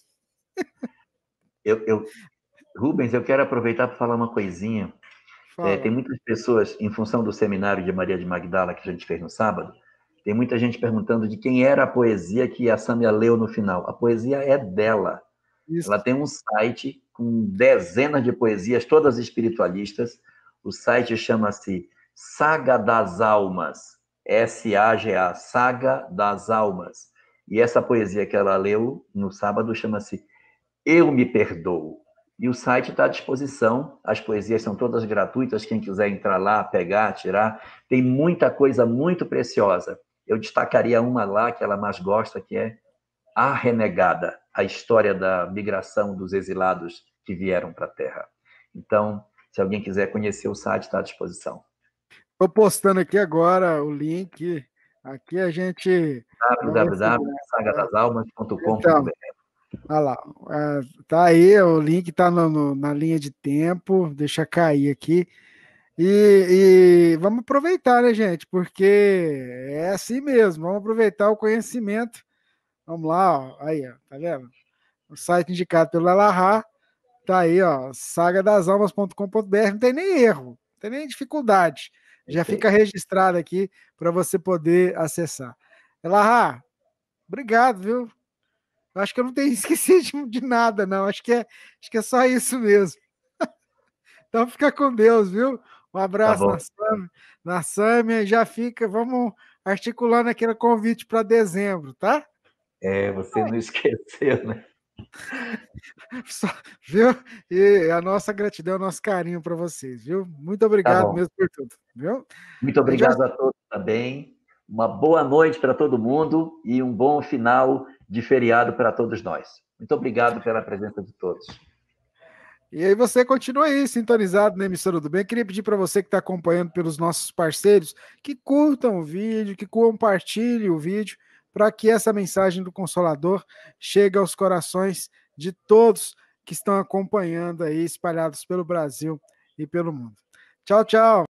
Rubens, eu quero aproveitar para falar uma coisinha. Tem muitas pessoas, em função do seminário de Maria de Magdala que a gente fez no sábado, tem muita gente perguntando de quem era a poesia que a Sâmia leu no final. A poesia é dela. Isso. Ela tem um site com dezenas de poesias, todas espiritualistas. O site chama-se Saga das Almas, SAGA, Saga das Almas. E essa poesia que ela leu no sábado chama-se Eu Me Perdoo. E o site está à disposição, as poesias são todas gratuitas, quem quiser entrar lá, pegar, tirar. Tem muita coisa muito preciosa. Eu destacaria uma lá que ela mais gosta, que é A Renegada, a história da migração dos exilados que vieram para a Terra. Então, se alguém quiser conhecer o site, está à disposição. Estou postando aqui agora o link. Aqui a gente... www.sagadasalmas.com.br. Então, olha lá, tá aí, o link está na linha de tempo, deixa cair aqui. E vamos aproveitar, né, gente? Porque é assim mesmo. Vamos aproveitar o conhecimento. Vamos lá, ó. Aí, ó, tá vendo? O site indicado pelo Elahá tá aí, ó, sagadasalmas.com.br. Não tem nem erro, não tem nem dificuldade. Já fica Perfeito. registrado aqui para você poder acessar. Elahá, obrigado, viu? Eu acho que eu não tenho esquecido de nada, não. Acho que é só isso mesmo. Então fica com Deus, viu? Um Tá abraço bom. na Sâmia. Já fica, vamos articulando aquele convite para dezembro, tá? Você não esqueceu, né? Só- viu? E a nossa gratidão, o nosso carinho para vocês, viu? Muito Tá obrigado bom. mesmo por tudo, viu? Muito A gente vai... obrigado a todos também. Uma boa noite para todo mundo e um bom final de feriado para todos nós. Muito obrigado pela presença de todos. E aí você continua aí, sintonizado na Emissora do Bem. Queria pedir para você que está acompanhando pelos nossos parceiros que curtam o vídeo, que compartilhem o vídeo, para que essa mensagem do Consolador chegue aos corações de todos que estão acompanhando aí, espalhados pelo Brasil e pelo mundo. Tchau, tchau.